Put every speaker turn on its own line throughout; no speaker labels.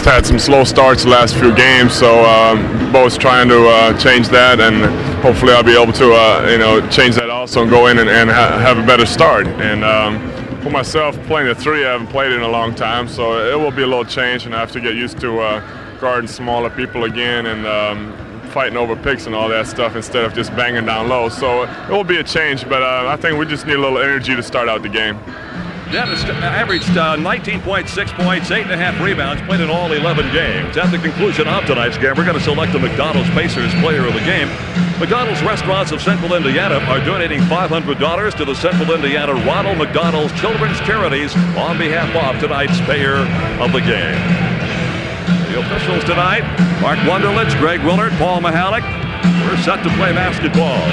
had some slow starts the last few games, so Bo's trying to change that, and hopefully I'll be able to change that also and go in and have a better start. And for myself, playing the 3, I haven't played in a long time, so it will be a little change, and I have to get used to guarding smaller people again and fighting over picks and all that stuff instead of just banging down low. So it will be a change, but I think we just need a little energy to start out the game.
Dennis averaged 19.6 points, 8.5 rebounds, played in all 11 games. At the conclusion of tonight's game, we're going to select the McDonald's Pacers Player of the Game. McDonald's Restaurants of Central Indiana are donating $500 to the Central Indiana Ronald McDonald's Children's Charities on behalf of tonight's Player of the Game. The officials tonight, Mark Wunderlich, Greg Willard, Paul Mihalik. We're set to play basketball.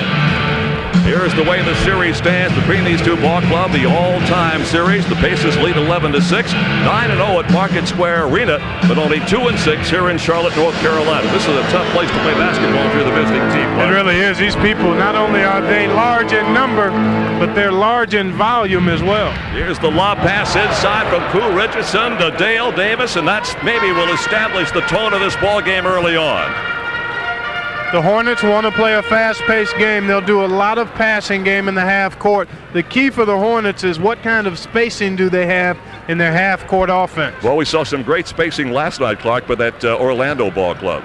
Here's the way the series stands between these two ball clubs, the all-time series. The Pacers lead 11-6, 9-0 at Market Square Arena, but only 2-6 here in Charlotte, North Carolina. This is a tough place to play basketball if you're the visiting team.
It really is. These people, not only are they large in number, but they're large in volume as well.
Here's the lob pass inside from Pooh Richardson to Dale Davis, and that's maybe will establish the tone of this ball game early on.
The Hornets want to play a fast-paced game. They'll do a lot of passing game in the half court. The key for the Hornets is what kind of spacing do they have in their half-court offense.
Well, we saw some great spacing last night, Clark, by that Orlando ball club.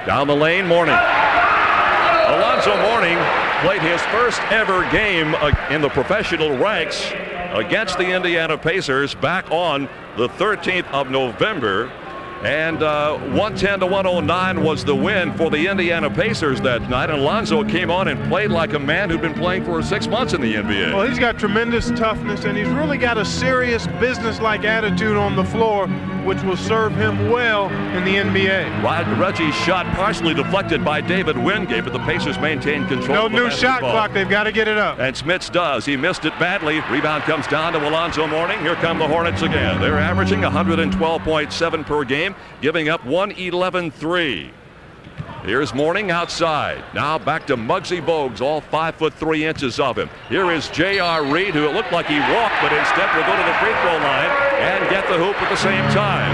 Down the lane, Mourning. Alonzo Mourning played his first ever game in the professional ranks against the Indiana Pacers back on the 13th of November. And 110-109 was the win for the Indiana Pacers that night. And Alonzo came on and played like a man who'd been playing for 6 months in the NBA.
Well, he's got tremendous toughness, and he's really got a serious business-like attitude on the floor, which will serve him well in the NBA.
Reggie's shot partially deflected by David Wingate, but the Pacers maintain control.
No new shot clock. They've got to get it up.
And Smits does. He missed it badly. Rebound comes down to Alonzo Mourning. Here come the Hornets again. They're averaging 112.7 per game, giving up 111-3. Here's Mourning outside. Now back to Muggsy Bogues, all 5'3" of him. Here is J.R. Reed, who it looked like he walked, but instead will go to the free throw line and get the hoop at the same time.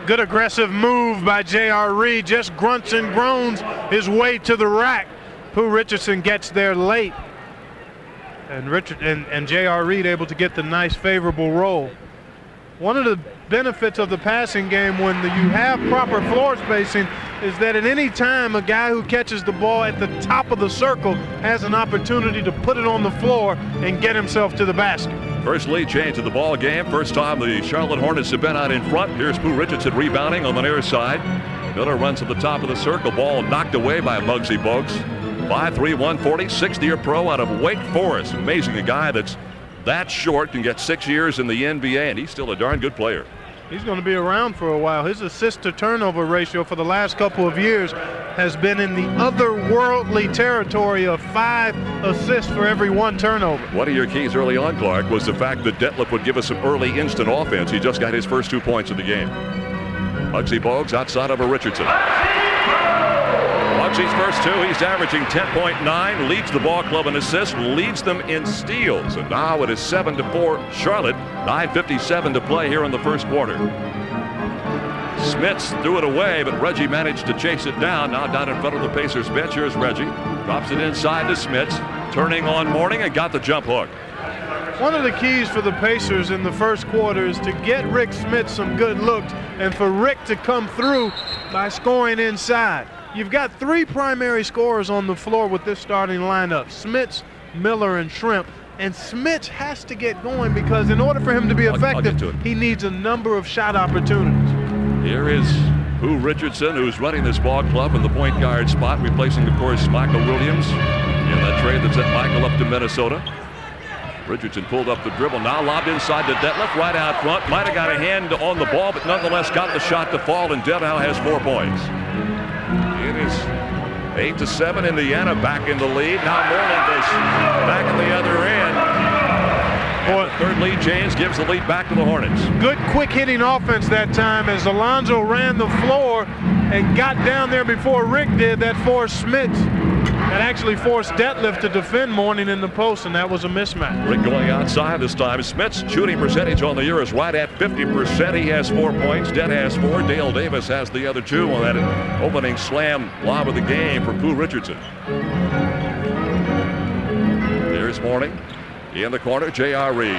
Good aggressive move by J.R. Reed. Just grunts and groans his way to the rack. Pooh Richardson gets there late. And J.R. Reed able to get the nice favorable roll. One of the benefits of the passing game when you have proper floor spacing is that at any time a guy who catches the ball at the top of the circle has an opportunity to put it on the floor and get himself to the basket.
First lead change of the ball game. First time the Charlotte Hornets have been out in front. Here's Pooh Richardson rebounding on the near side. Miller runs to the top of the circle. Ball knocked away by Muggsy Bogues. 5'3", 140, 6th-year pro out of Wake Forest. Amazing, a guy that's that short can get 6 years in the NBA, and he's still a darn good player.
He's going to be around for a while. His assist-to-turnover ratio for the last couple of years has been in the otherworldly territory of 5 assists for every 1 turnover.
One of your keys early on, Clark, was the fact that Detlef would give us some early instant offense. He just got his first 2 points of the game. Muggsy Bogues outside of a Richardson. Muggsy's first 2, he's averaging 10.9, leads the ball club in assists, leads them in steals. And now it is 7-4 Charlotte, 9:57 to play here in the first quarter. Smits threw it away, but Reggie managed to chase it down. Now down in front of the Pacers bench, here's Reggie. Drops it inside to Smits, turning on Mourning and got the jump hook.
One of the keys for the Pacers in the first quarter is to get Rick Smits some good looks and for Rick to come through by scoring inside. You've got 3 primary scorers on the floor with this starting lineup: Smits, Miller, and Shrimp. And Smits has to get going because in order for him to be effective, he needs a number of shot opportunities.
Here is Pooh Richardson, who's running this ball club in the point guard spot, replacing, of course, Michael Williams in that trade that sent Michael up to Minnesota. Richardson pulled up the dribble, now lobbed inside to Detlef, right out front. Might have got a hand on the ball, but nonetheless got the shot to fall, and Detlef has 4 points. It is 8-7, Indiana back in the lead. Now Mourning goes back at the other end. And the third lead change gives the lead back to the Hornets.
Good quick hitting offense that time as Alonzo ran the floor and got down there before Rick did. That forced Smits That actually forced Detlef to defend Mourning in the post, and that was a mismatch.
Rick going outside this time. Smith's shooting percentage on the year is right at 50%. He has 4 points. Det has 4. Dale Davis has the other 2 on that opening slam lob of the game for Pooh Richardson. Here's Mourning. In the corner, J.R. Reed. You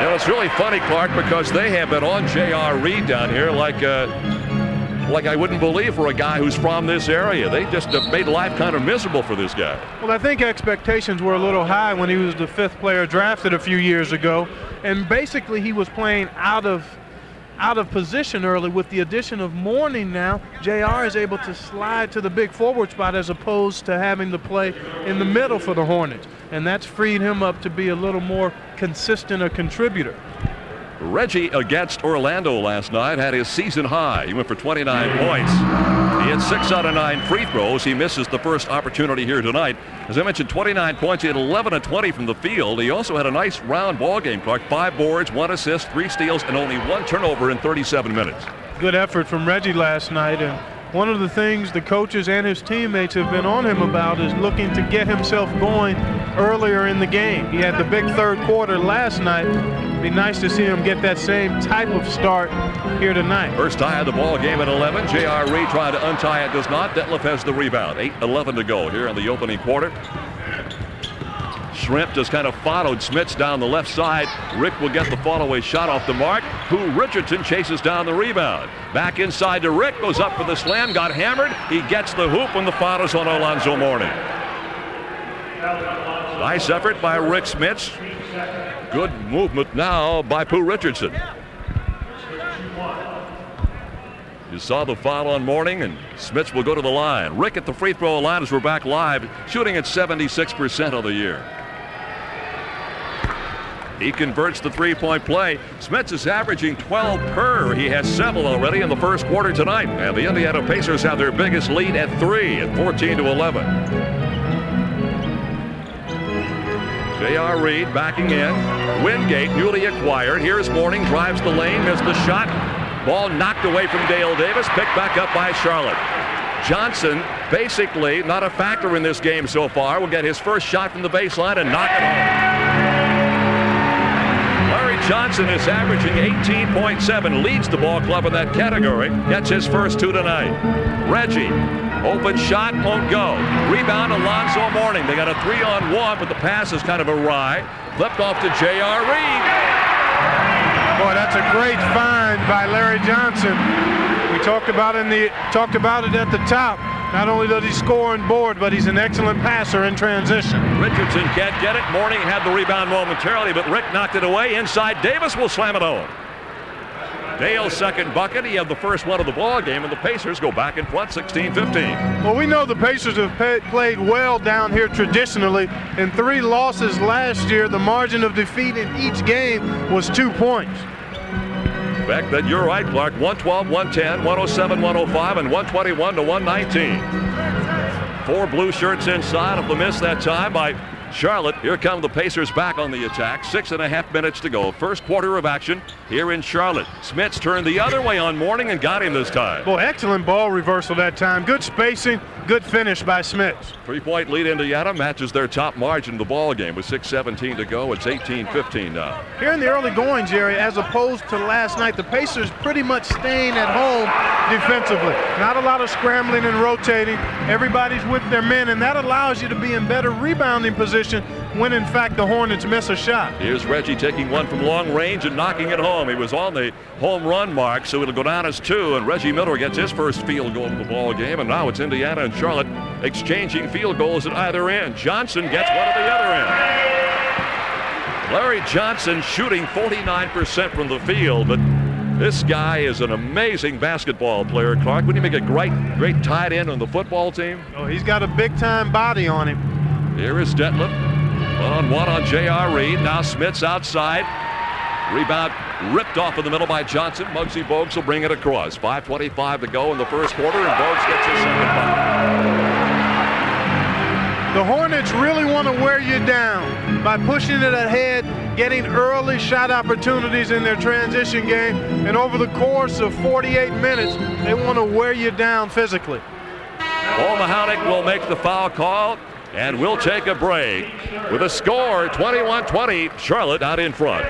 know, it's really funny, Clark, because they have been on J.R. Reed down here like I wouldn't believe for a guy who's from this area. They just have made life kind of miserable for this guy.
Well, I think expectations were a little high when he was the 5th player drafted a few years ago. And basically he was playing out of position early. With the addition of Mourning now, JR is able to slide to the big forward spot as opposed to having to play in the middle for the Hornets. And that's freed him up to be a little more consistent a contributor.
Reggie against Orlando last night had his season high. He went for 29 points. He had 6 out of 9 free throws. He misses the first opportunity here tonight. As I mentioned, 29 points. He had 11 of 20 from the field. He also had a nice round ball game, Clark. 5 boards, 1 assist, 3 steals, and only 1 turnover in 37 minutes.
Good effort from Reggie last night. And one of the things the coaches and his teammates have been on him about is looking to get himself going earlier in the game. He had the big 3rd quarter last night. It'd be nice to see him get that same type of start here tonight.
First tie of the ball game at 11. J.R. Reed trying to untie it, does not. Detlef has the rebound. 8:11 to go here in the opening quarter. Shrimp just kind of followed Smits down the left side. Rick will get the fall-away shot off the mark. Pooh Richardson chases down the rebound. Back inside to Rick, goes up for the slam, got hammered. He gets the hoop, and the foul is on Alonzo Mourning. Nice effort by Rick Smits. Good movement now by Pooh Richardson. You saw the foul on Mourning, and Smits will go to the line. Rick at the free throw line as we're back live, shooting at 76% of the year. He converts the three-point play. Smits is averaging 12 per. He has 7 already in the first quarter tonight. And the Indiana Pacers have their biggest lead at 3 at 14-11. J.R. Reed backing in. Wingate, newly acquired. Here's Mourning, drives the lane, missed the shot. Ball knocked away from Dale Davis, picked back up by Charlotte. Johnson, basically not a factor in this game so far, will get his first shot from the baseline and knock it home. Johnson is averaging 18.7, leads the ball club in that category, gets his first 2 tonight. Reggie, open shot, won't go. Rebound, Alonzo Mourning. They got a 3-on-1, but the pass is kind of awry. Flipped off to J.R. Reed.
Boy, that's a great find by Larry Johnson. We talked about it at the top. Not only does he score and board, but he's an excellent passer in transition.
Richardson can't get it. Mourning had the rebound momentarily, but Rick knocked it away. Inside, Davis will slam it home. Dale's second bucket. He had the first one of the ball game, and the Pacers go back in front 16-15.
Well, we know the Pacers have played well down here traditionally. In 3 losses last year, the margin of defeat in each game was 2 points.
In fact, that you're right, Clark. 112, 110, 107, 105, and 121 to 119. 4 blue shirts inside of the miss that time by Charlotte. Here come the Pacers back on the attack. 6.5 minutes to go. First quarter of action here in Charlotte. Smits turned the other way on Mourning and got him this time.
Boy, excellent ball reversal that time. Good spacing, good finish by Smits.
3-point lead Indiana matches their top margin of the ball game with 6:17 to go. It's 18-15 now.
Here in the early going, Jerry, as opposed to last night, the Pacers pretty much staying at home defensively. Not a lot of scrambling and rotating. Everybody's with their men, and that allows you to be in better rebounding position when, in fact, the Hornets miss a shot.
Here's Reggie taking one from long range and knocking it home. He was on the home run mark, so it'll go down as 2, and Reggie Miller gets his first field goal of the ball game, and now it's Indiana and Charlotte exchanging field goals at either end. Johnson gets one at the other end. Larry Johnson shooting 49% from the field, but this guy is an amazing basketball player, Clark. Wouldn't he make a great tight end on the football team?
Oh, he's got a big-time body on him.
Here is Detlef. 1-on-1 on J.R. Reed. Now Smits outside. Rebound ripped off in the middle by Johnson. Muggsy Bogues will bring it across. 5:25 to go in the first quarter, and Bogues gets his second bucket.
The Hornets really want to wear you down by pushing it ahead, getting early shot opportunities in their transition game, and over the course of 48 minutes, they want to wear you down physically.
Paul Mahonic will make the foul call, and we'll take a break with a score 21-20. Charlotte out in front.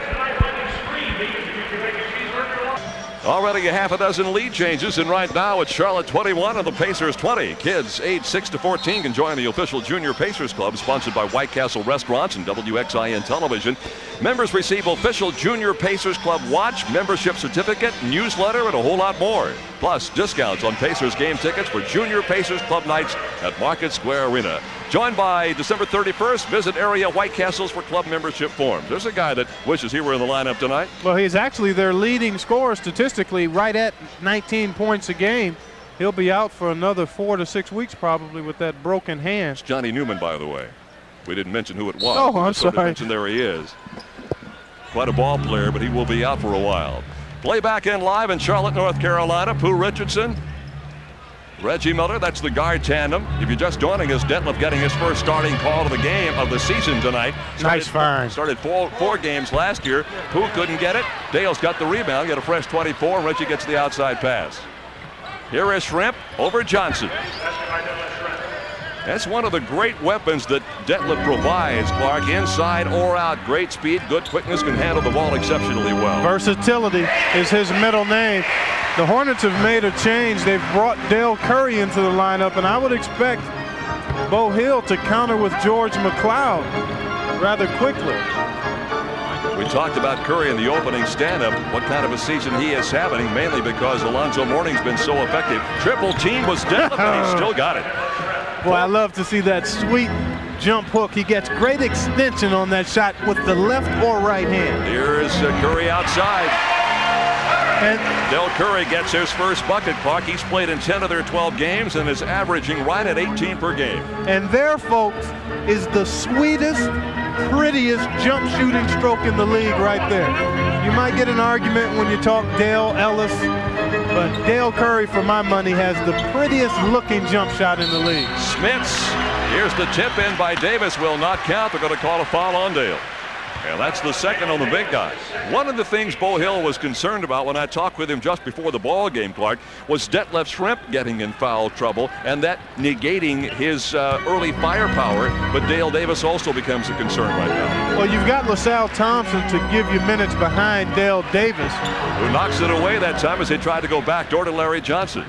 Already a half a dozen lead changes, and right now it's Charlotte 21 and the Pacers 20. Kids age 6 to 14 can join the official Junior Pacers Club, sponsored by White Castle Restaurants and WXIN Television. Members receive official Junior Pacers Club watch, membership certificate, newsletter, and a whole lot more. Plus, discounts on Pacers game tickets for Junior Pacers Club nights at Market Square Arena. Joined by December 31st, visit area White Castles for club membership forms. There's a guy that wishes he were in the lineup tonight.
Well, he's actually their leading scorer statistically, right at 19 points a game. He'll be out for another 4 to 6 weeks probably with that broken hand.
It's Johnny Newman, by the way. We didn't mention who it was.
Oh, I'm sorry.
There he is. Quite a ball player, but he will be out for a while. Play back in live in Charlotte, North Carolina. Pooh Richardson, Reggie Miller, that's the guard tandem. If you're just joining us, Detlef getting his first starting call of the game of the season tonight.
Nice find.
Started four games last year. Pooh couldn't get it. Dale's got the rebound, get a fresh 24. Reggie gets the outside pass. Here is Shrimp over Johnson. That's one of the great weapons that Detlef provides, Clark. Inside or out, great speed, good quickness, can handle the ball exceptionally well.
Versatility is his middle name. The Hornets have made a change. They've brought Dale Curry into the lineup, and I would expect Bo Hill to counter with George McLeod rather quickly.
We talked about Curry in the opening stand-up, what kind of a season he is having, mainly because Alonzo Mourning's been so effective. Triple team was Detlef, and he still got it.
Boy, I love to see that sweet jump hook. He gets great extension on that shot with the left or right hand.
Here is Curry outside.
And
Del Curry gets his first bucket, Clark. He's played in 10 of their 12 games and is averaging right at 18 per game.
And there, folks, is the sweetest, prettiest jump shooting stroke in the league right there. You might get an argument when you talk Dale Ellis, but Dale Curry, for my money, has the prettiest looking jump shot in the league.
Smits, here's the tip in by Davis, will not count. They're going to call a foul on Dale. And that's the second on the big guy. One of the things Bo Hill was concerned about when I talked with him just before the ball game, Clark, was Detlef Shrimp getting in foul trouble and that negating his early firepower. But Dale Davis also becomes a concern right now.
Well, you've got LaSalle Thompson to give you minutes behind Dale Davis,
who knocks it away that time as they tried to go backdoor to Larry Johnson.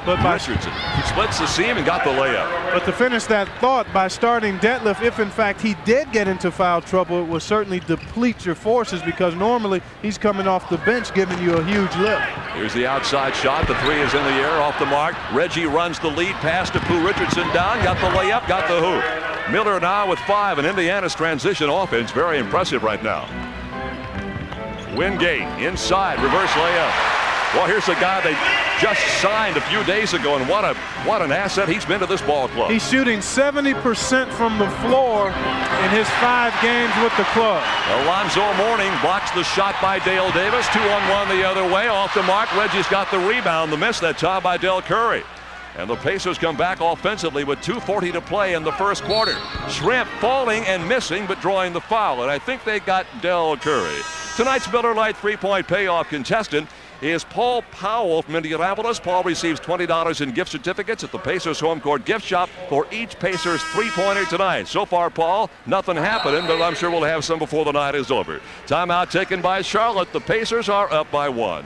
But
Richardson splits the seam and got the layup.
But to finish that thought, by starting Detlef, if in fact he did get into foul trouble, it will certainly deplete your forces because normally he's coming off the bench giving you a huge lift.
Here's the outside shot. The three is in the air, off the mark. Reggie runs the lead pass to Pooh Richardson down, got the layup, got the hoop. Miller now with 5, and Indiana's transition offense very impressive right now. Wingate inside, reverse layup. Well, here's a guy they just signed a few days ago, and what an asset he's been to this ball club.
He's shooting 70% from the floor in his 5 games with the club.
Alonzo Mourning blocks the shot by Dale Davis. 2-on-1 the other way, off the mark. Reggie's got the rebound. The miss that time by Del Curry. And the Pacers come back offensively with 2:40 to play in the first quarter. Shrimp falling and missing, but drawing the foul, and I think they got Del Curry. Tonight's Miller Lite three-point payoff contestant is Paul Powell from Indianapolis. Paul receives $20 in gift certificates at the Pacers home court gift shop for each Pacers three-pointer tonight. So far, Paul, nothing happening, but I'm sure we'll have some before the night is over. Timeout taken by Charlotte. The Pacers are up by 1.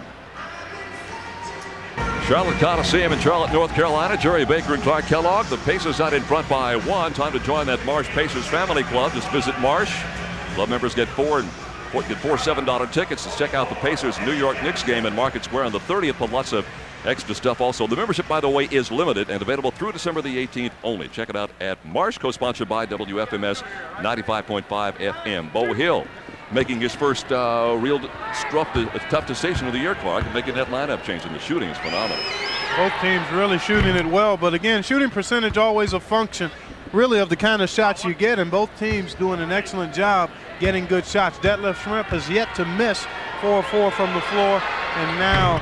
Charlotte Coliseum in Charlotte, North Carolina. Jerry Baker and Clark Kellogg. The Pacers out in front by 1. Time to join that Marsh Pacers family club. Just visit Marsh. Club members get four $7 tickets to check out the Pacers New York Knicks game in Market Square on the 30th, but lots of extra stuff also. The membership, by the way, is limited and available through December the 18th only. Check it out at Marsh, co-sponsored by WFMS 95.5 FM. Bo Hill making his first real tough decision of the year, Clark, and making that lineup change, and the shooting is phenomenal.
Both teams really shooting it well, but again, shooting percentage always a function really of the kind of shots you get, and both teams doing an excellent job getting good shots. Detlef Shrimp has yet to miss 4-4 from the floor, and now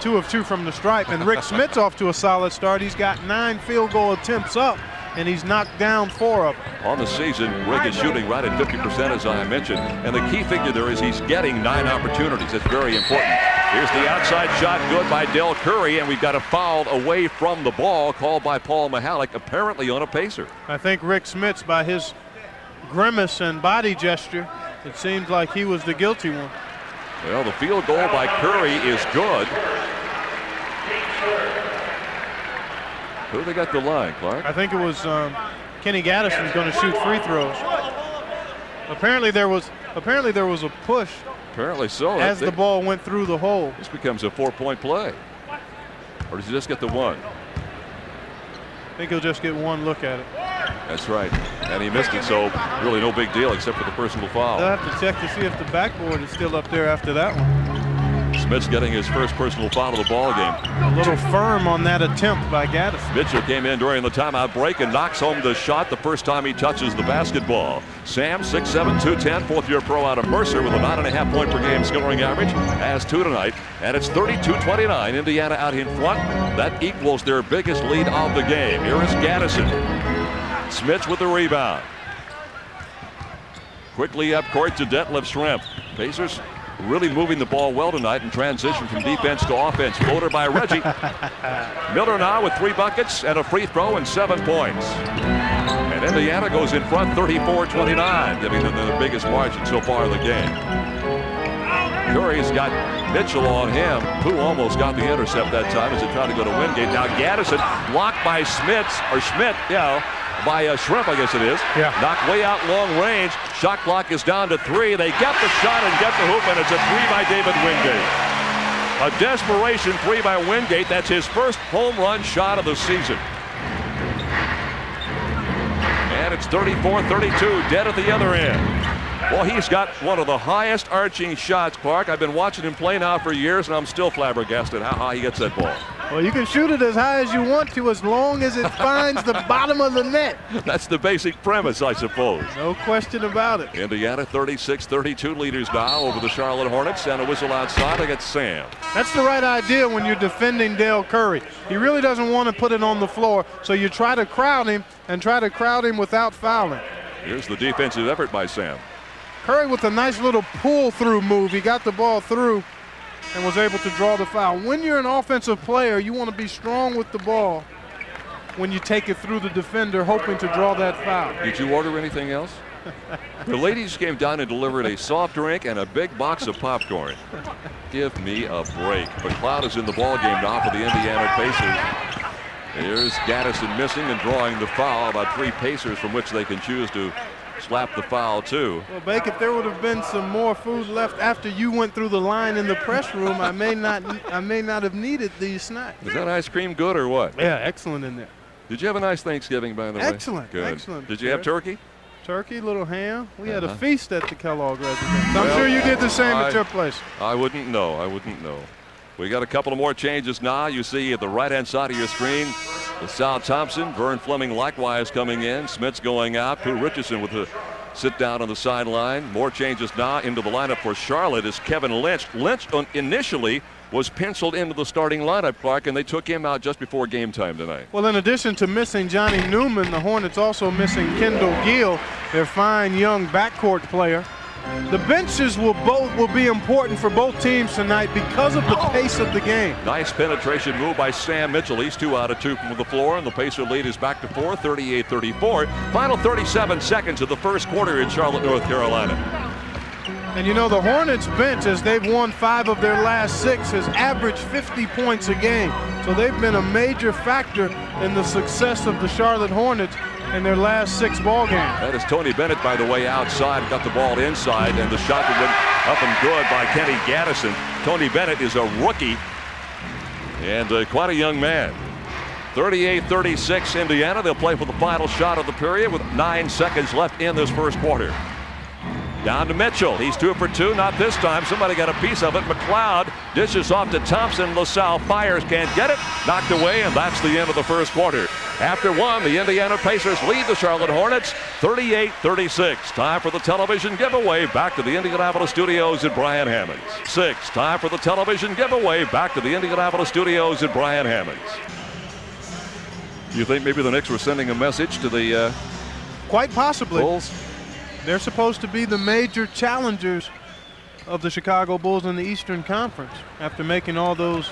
2 of 2 from the stripe. And Rick Smits off to a solid start. He's got 9 field goal attempts up, and he's knocked down 4 of them.
On the season, Rick is shooting right at 50%, as I mentioned, and the key figure there is he's getting 9 opportunities. That's very important. Here's the outside shot, good by Del Curry, and we've got a foul away from the ball called by Paul Mihalik, apparently on a Pacer.
I think Rick Smits, by his grimace and body gesture, it seems like he was the guilty one.
Well, the field goal by Curry is good. Who they got the line, Clark?
I think it was Kenny Gaddison's going to shoot free throws. Apparently there was a push.
Apparently so.
As the ball went through the hole.
This becomes a 4-point play. Or does he just get the one?
I think he'll just get one look at it.
That's right. And he missed it, so really no big deal except for the personal foul.
They'll have to check to see if the backboard is still up there after that one.
Smith's getting his first personal foul of the ball game.
A little firm on that attempt by Gaddison.
Mitchell came in during the timeout break and knocks home the shot the first time he touches the basketball. Sam, 6'7", 210, fourth-year pro out of Mercer with a 9.5 point per game scoring average. Has 2 tonight, and it's 32-29. Indiana out in front. That equals their biggest lead of the game. Here is Gaddison. Smith with the rebound. Quickly up court to Detlef Schrempf. Pacers really moving the ball well tonight in transition from defense to offense. Floater by Reggie. Miller now with 3 buckets and a free throw and 7 points. And Indiana goes in front 34-29, giving them the biggest margin so far in the game. Curry's got Mitchell on him, who almost got the intercept that time as he tried to go to Wingate. Now Gaddison blocked by Schmidt, by Schrempf, I guess it is.
Yeah.
Knocked way out long range. Shot clock is down to 3. They get the shot and get the hoop, and it's a 3 by David Wingate. A desperation 3 by Wingate. That's his first home run shot of the season. And it's 34-32, dead at the other end. Well, he's got one of the highest arching shots, Clark. I've been watching him play now for years, and I'm still flabbergasted how high he gets that ball.
Well, you can shoot it as high as you want to as long as it finds the bottom of the net.
That's the basic premise, I suppose.
No question about it.
Indiana 36-32 leaders now over the Charlotte Hornets, and a whistle outside against Sam.
That's the right idea when you're defending Del Curry. He really doesn't want to put it on the floor, so you try to crowd him and try to crowd him without fouling.
Here's the defensive effort by Sam.
Curry with a nice little pull-through move. He got the ball through and was able to draw the foul. When you're an offensive player, you want to be strong with the ball when you take it through the defender, hoping to draw that foul.
Did you order anything else? The ladies came down and delivered a soft drink and a big box of popcorn. Give me a break. McLeod is in the ball game now for the Indiana Pacers. Here's Gaddison missing and drawing the foul. About 3 Pacers from which they can choose to slap the foul too.
Well, Bake, if there would have been some more food left after you went through the line in the press room, I may not have needed these snacks.
Is that ice cream good or what?
Yeah, excellent in there.
Did you have a nice Thanksgiving, by the way?
Excellent,
Good.
excellent.
Did you have turkey?
Turkey, little ham. We had a feast at the Kellogg residence. I'm sure you did the same at your place.
I wouldn't know. I wouldn't know. We got a couple of more changes now. You see at the right-hand side of your screen, Sal Thompson, Vern Fleming likewise coming in. Smith's going out. Pooh Richardson with a sit down on the sideline. More changes now into the lineup for Charlotte is Kevin Lynch. Lynch initially was penciled into the starting lineup, Clark, and they took him out just before game time tonight.
Well, in addition to missing Johnny Newman, the Hornets also missing Kendall Gill, their fine young backcourt player. The benches will be important for both teams tonight because of the pace of the game.
Nice penetration move by Sam Mitchell. He's 2 out of 2 from the floor, and the Pacer lead is back to 4, 38-34. Final 37 seconds of the first quarter in Charlotte, North Carolina.
And you know, the Hornets bench, as they've won 5 of their last 6, has averaged 50 points a game. So they've been a major factor in the success of the Charlotte Hornets in their last 6 ball games.
That is Tony Bennett, by the way, outside, got the ball inside, and the shot that went up and good by Kenny Gaddison. Tony Bennett is a rookie and quite a young man. 38-36 Indiana. They'll play for the final shot of the period with 9 seconds left in this first quarter. Down to Mitchell. He's 2 for 2. Not this time. Somebody got a piece of it. McLeod dishes off to Thompson. LaSalle fires. Can't get it. Knocked away, and that's the end of the first quarter. After 1, the Indiana Pacers lead the Charlotte Hornets 38-36. Time for the television giveaway. Back to the Indianapolis studios at Brian Hammonds. 6. Time for the television giveaway. Back to the Indianapolis studios at Brian Hammonds. You think maybe the Knicks were sending a message to the
Quite possibly.
Bulls?
They're supposed to be the major challengers of the Chicago Bulls in the Eastern Conference after making all those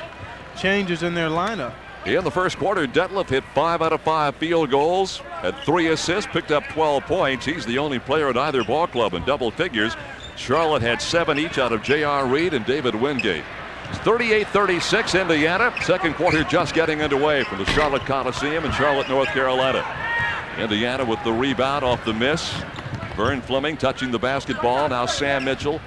changes in their lineup.
In the first quarter, Detlef hit 5 out of 5 field goals, had 3 assists, picked up 12 points. He's the only player at either ball club in double figures. Charlotte had 7 each out of J.R. Reed and David Wingate. It's 38-36 Indiana. Second quarter just getting underway from the Charlotte Coliseum in Charlotte, North Carolina. Indiana with the rebound off the miss. Vern Fleming touching the basketball. Now Sam Mitchell.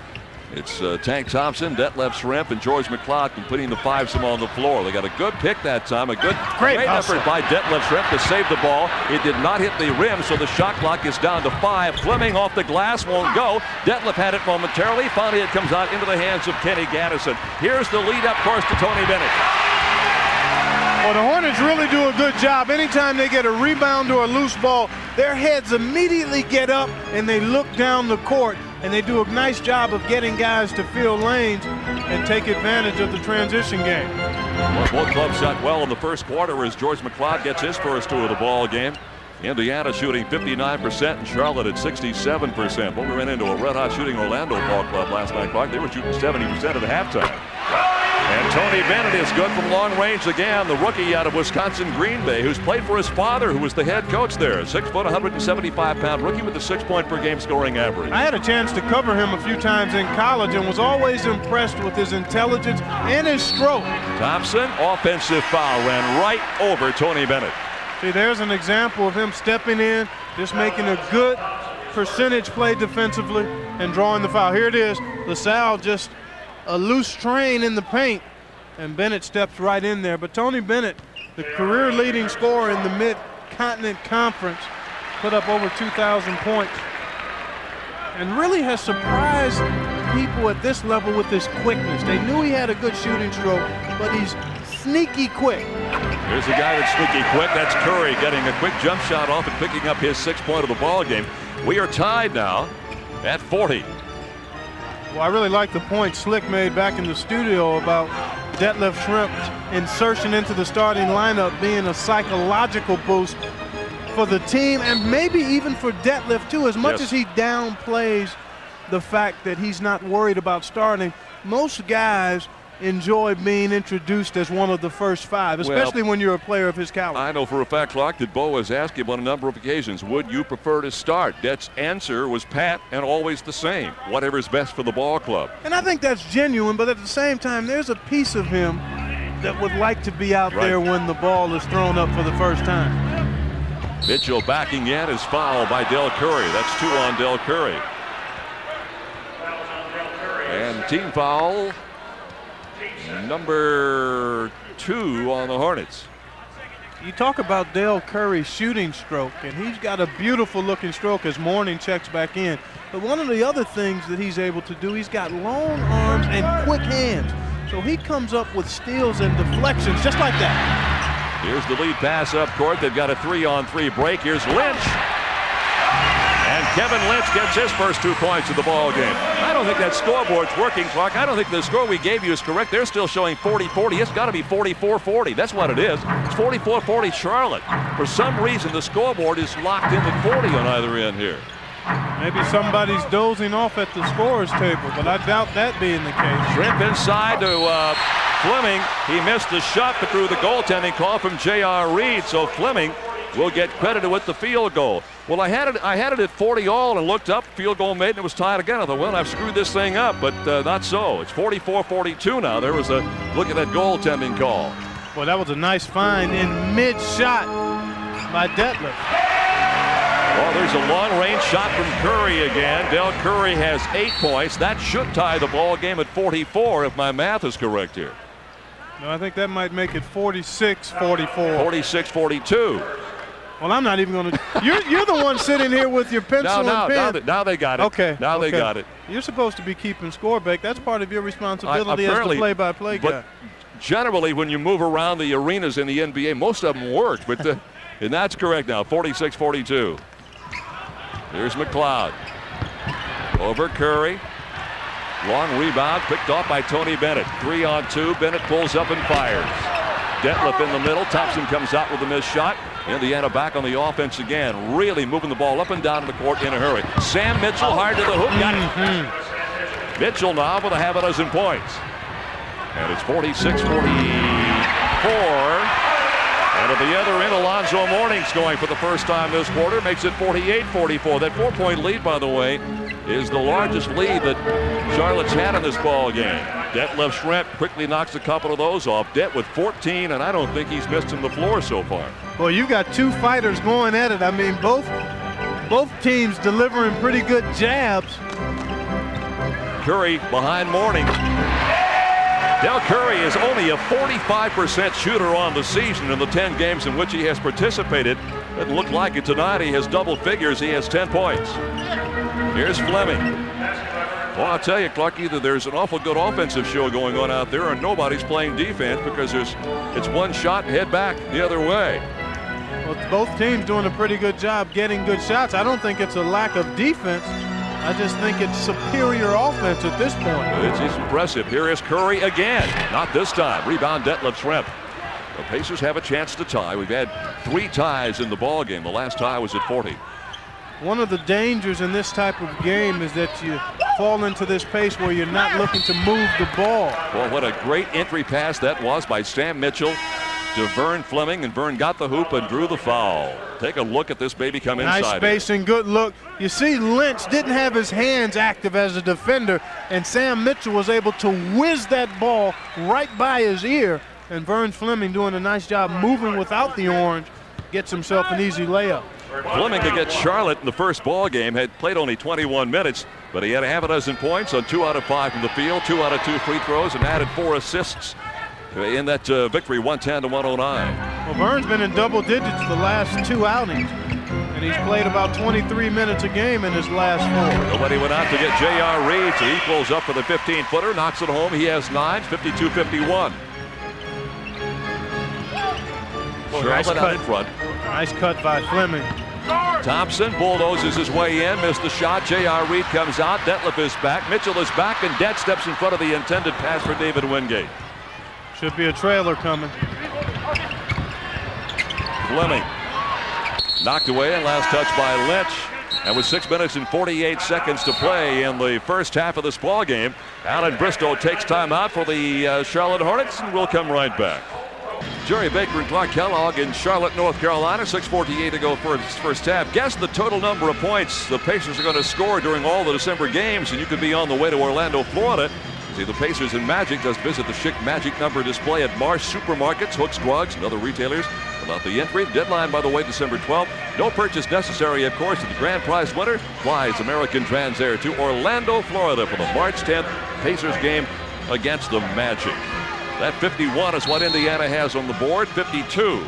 It's Tank Thompson, Detlef Schrempf, and George McLeod completing the 5-some on the floor. They got a good pick that time. A great effort by Detlef Schrempf to save the ball. It did not hit the rim, so the shot clock is down to 5. Fleming off the glass, won't go. Detlef had it momentarily. Finally, it comes out into the hands of Kenny Gaddison. Here's the lead up course to Tony Bennett.
Well, the Hornets really do a good job. Anytime they get a rebound or a loose ball, their heads immediately get up and they look down the court. And they do a nice job of getting guys to fill lanes and take advantage of the transition game.
Well, both clubs shot well in the first quarter as George McLeod gets his first 2 of the ball game. Indiana shooting 59% and Charlotte at 67%. But we ran into a red-hot shooting Orlando ball club last night, Clark. They were shooting 70% at halftime. And Tony Bennett is good from long range again. The rookie out of Wisconsin Green Bay, who's played for his father, who was the head coach there. 6 foot, 175-pound rookie with a 6-point-per-game scoring average.
I had a chance to cover him a few times in college and was always impressed with his intelligence and his stroke.
Thompson, offensive foul, ran right over Tony Bennett.
See, there's an example of him stepping in, just making a good percentage play defensively and drawing the foul. Here it is. LaSalle just a loose train in the paint, and Bennett steps right in there. But Tony Bennett, the career leading scorer in the Mid-Continent Conference, put up over 2,000 points and really has surprised people at this level with his quickness. They knew he had a good shooting stroke, but he's sneaky quick.
Here's a guy that's sneaky quick. That's Curry getting a quick jump shot off and picking up his 6th point of the ball game. We are tied now at 40.
Well, I really like the point Slick made back in the studio about Detlef Schrempf's insertion into the starting lineup being a psychological boost for the team and maybe even for Detlef too. As much as he downplays the fact that he's not worried about starting, most guys enjoy being introduced as one of the first 5, especially when you're a player of his caliber.
I know for a fact, Clark, that Bo has asked him on a number of occasions, would you prefer to start? Det's answer was pat and always the same, whatever's best for the ball club.
And I think that's genuine, but at the same time, there's a piece of him that would like to be out there when the ball is thrown up for the first time.
Mitchell backing in is fouled by Del Curry. That's 2 on Del Curry. And team foul number 2 on the Hornets.
You talk about Del Curry's shooting stroke, and he's got a beautiful looking stroke as Mourning checks back in. But one of the other things that he's able to do, he's got long arms and quick hands. So he comes up with steals and deflections just like that.
Here's the lead pass up court. They've got a 3-on-3 break. Here's Lynch. And Kevin Lynch gets his first 2 points of the ball game. I don't think that scoreboard's working, Clark. I don't think the score we gave you is correct. They're still showing 40-40. It's got to be 44-40. That's what it is. It's 44-40 Charlotte. For some reason, the scoreboard is locked in at 40 on either end here.
Maybe somebody's dozing off at the scorer's table, but I doubt that being the case.
Schrempf inside to Fleming. He missed the shot, but through the goaltending call from J.R. Reed. So Fleming will get credited with the field goal. Well, I had it at 40 all and looked up, field goal made, and it was tied again. I thought, well, I've screwed this thing up, but not so. It's 44-42 now. There was a look at that goaltending call.
Well, that was a nice find in mid-shot by Detlef.
Well, there's a long-range shot from Curry again. Del Curry has 8 points. That should tie the ball game at 44 if my math is correct here.
No, I think that might make it 46-44.
46-42.
Well, I'm not even going to. You're the one sitting here with your pencil and pen.
Now they got it.
Okay.
Now they got it.
You're supposed to be keeping score, Beck. That's part of your responsibility as the play-by-play guy.
But generally, when you move around the arenas in the NBA, most of them work. But and that's correct now. 46-42. Here's McLeod. Over Curry. Long rebound picked off by Tony Bennett. 3-on-2. Bennett pulls up and fires. Detlef in the middle. Thompson comes out with a missed shot. Indiana back on the offense again. Really moving the ball up and down the court in a hurry. Sam Mitchell hard to the hoop. Got it. Mitchell now with a half a dozen points. And it's 46-44. And at the other end, Alonzo Mourning's going for the first time this quarter, makes it 48-44. That 4-point lead, by the way, is the largest lead that Charlotte's had in this ball game. Detlef Schrempf quickly knocks a couple of those off. Det with 14, and I don't think he's missed from the floor so far.
Well, you got two fighters going at it. I mean, both teams delivering pretty good jabs.
Curry behind Mourning. Del Curry is only a 45% shooter on the season in the 10 games in which he has participated. Doesn't look like it tonight. He has double figures. He has 10 points. Here's Fleming. Well, I'll tell you, Clark, either there's an awful good offensive show going on out there or nobody's playing defense because it's one shot and head back the other way.
Well, both teams doing a pretty good job getting good shots. I don't think it's a lack of defense. I just think it's superior offense at this point.
It's impressive. Here is Curry again. Not this time. Rebound Detlef Schrempf. The Pacers have a chance to tie. We've had 3 ties in the ball game. The last tie was at 40.
One of the dangers in this type of game is that you fall into this pace where you're not looking to move the ball.
Well, what a great entry pass that was by Sam Mitchell to Vern Fleming, and Vern got the hoop and drew the foul. Take a look at this baby come inside.
Nice spacing, good look. You see Lynch didn't have his hands active as a defender, and Sam Mitchell was able to whiz that ball right by his ear, and Vern Fleming doing a nice job moving without the orange, gets himself an easy layup.
Fleming against Charlotte in the first ball game had played only 21 minutes, but he had a half a dozen points on 2 out of 5 from the field, 2 out of 2 free throws, and added 4 assists in that victory, 110-109.
Well, Vern's been in double digits the last 2 outings, and he's played about 23 minutes a game in his last 4.
Nobody went out to get J.R. Reed, so he pulls up for the 15-footer, knocks it home. He has 9, 52-51. Charlotte out in front.
Nice cut by Fleming.
Thompson bulldozes his way in, missed the shot. J.R. Reed comes out. Detlef is back. Mitchell is back, and Det steps in front of the intended pass for David Wingate.
Should be a trailer coming.
Fleming knocked away, and last touch by Lynch. And with 6 minutes and 48 seconds to play in the first half of this ball game, Alan Bristow takes time out for the Charlotte Hornets, and we'll come right back. Jerry Baker and Clark Kellogg in Charlotte, North Carolina. 6:48 to go for its first half. Guess the total number of points the Pacers are going to score during all the December games, and you could be on the way to Orlando, Florida. See the Pacers and Magic. Just visit the Schick Magic number display at Marsh Supermarkets, Hooks, Drugs, and other retailers. About the entry deadline, by the way, December 12th. No purchase necessary, of course, and the grand prize winner flies American Transair to Orlando, Florida for the March 10th Pacers game against the Magic. That 51 is what Indiana has on the board. 52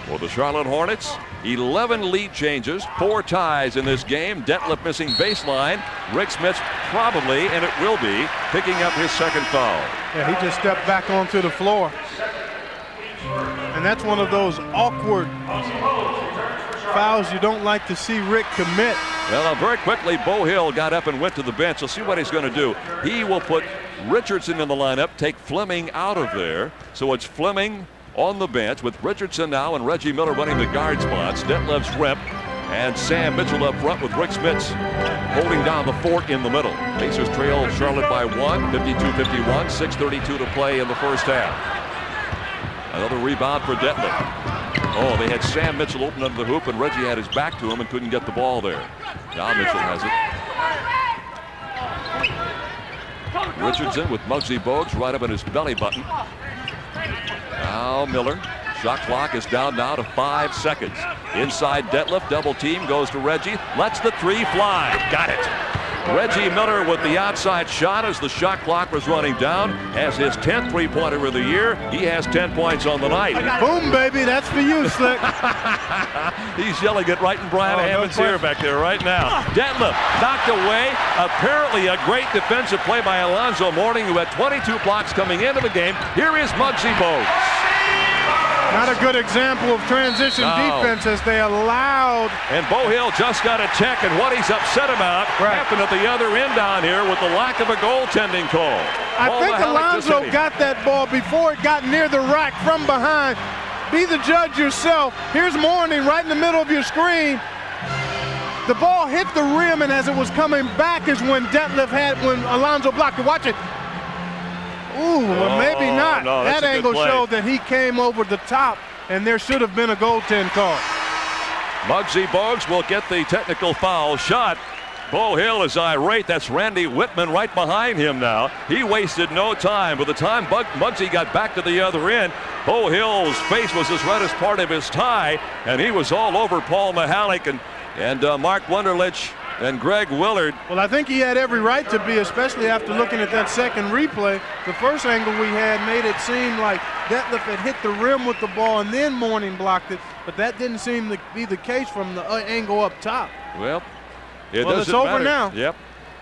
for the Charlotte Hornets. 11 lead changes, 4 ties in this game. Detlef missing baseline. Rick Smith probably, and it will be, picking up his second foul.
Yeah, he just stepped back onto the floor. And that's one of those awkward fouls you don't like to see Rick commit.
Well, very quickly, Bo Hill got up and went to the bench. We'll see what he's going to do. He will put Richardson in the lineup, take Fleming out of there. So it's Fleming on the bench with Richardson now and Reggie Miller running the guard spots. Detlef Schrempf and Sam Mitchell up front with Rick Smits holding down the fort in the middle. Pacers trail Charlotte by 1, 52-51, 6:32 to play in the first half. Another rebound for Detlef. Oh, they had Sam Mitchell open under the hoop, and Reggie had his back to him and couldn't get the ball there. Now Mitchell has it. Richardson with Muggsy Bogues right up in his belly button. Now Miller. Shot clock is down now to 5 seconds. Inside Detlef, double team, goes to Reggie. Lets the 3 fly. Got it. Reggie Miller with the outside shot as the shot clock was running down. Has his 10th three-pointer of the year. He has 10 points on the night.
Boom, baby, that's for you, Slick.
He's yelling it right in Brian Hammond's ear back there right now. Detlef knocked away. Apparently a great defensive play by Alonzo Mourning, who had 22 blocks coming into the game. Here is Muggsy Bogues.
Not a good example of transition defense as they allowed.
And Bo Hill just got a check, and what he's upset about happened at the other end down here with the lack of a goaltending call.
I think Alonzo got that ball before it got near the rack from behind. Be the judge yourself. Here's Mourning right in the middle of your screen. The ball hit the rim, and as it was coming back is when when Alonzo blocked it. Watch it. Ooh, well, maybe not.
No,
that angle showed that he came over the top, and there should have been a goaltend call.
Muggsy Bogues will get the technical foul shot. Bo Hill is irate. That's Randy Whitman right behind him now. He wasted no time. By the time Muggsy got back to the other end, Bo Hill's face was as red as part of his tie, and he was all over Paul Mihalik and Mark Wunderlich and Greg Willard.
Well, I think he had every right to be, especially after looking at that second replay. The first angle we had made it seem like Detlef had hit the rim with the ball and then Mourning blocked it, but that didn't seem to be the case from the angle up top.
Well,
it's over now.
Yep.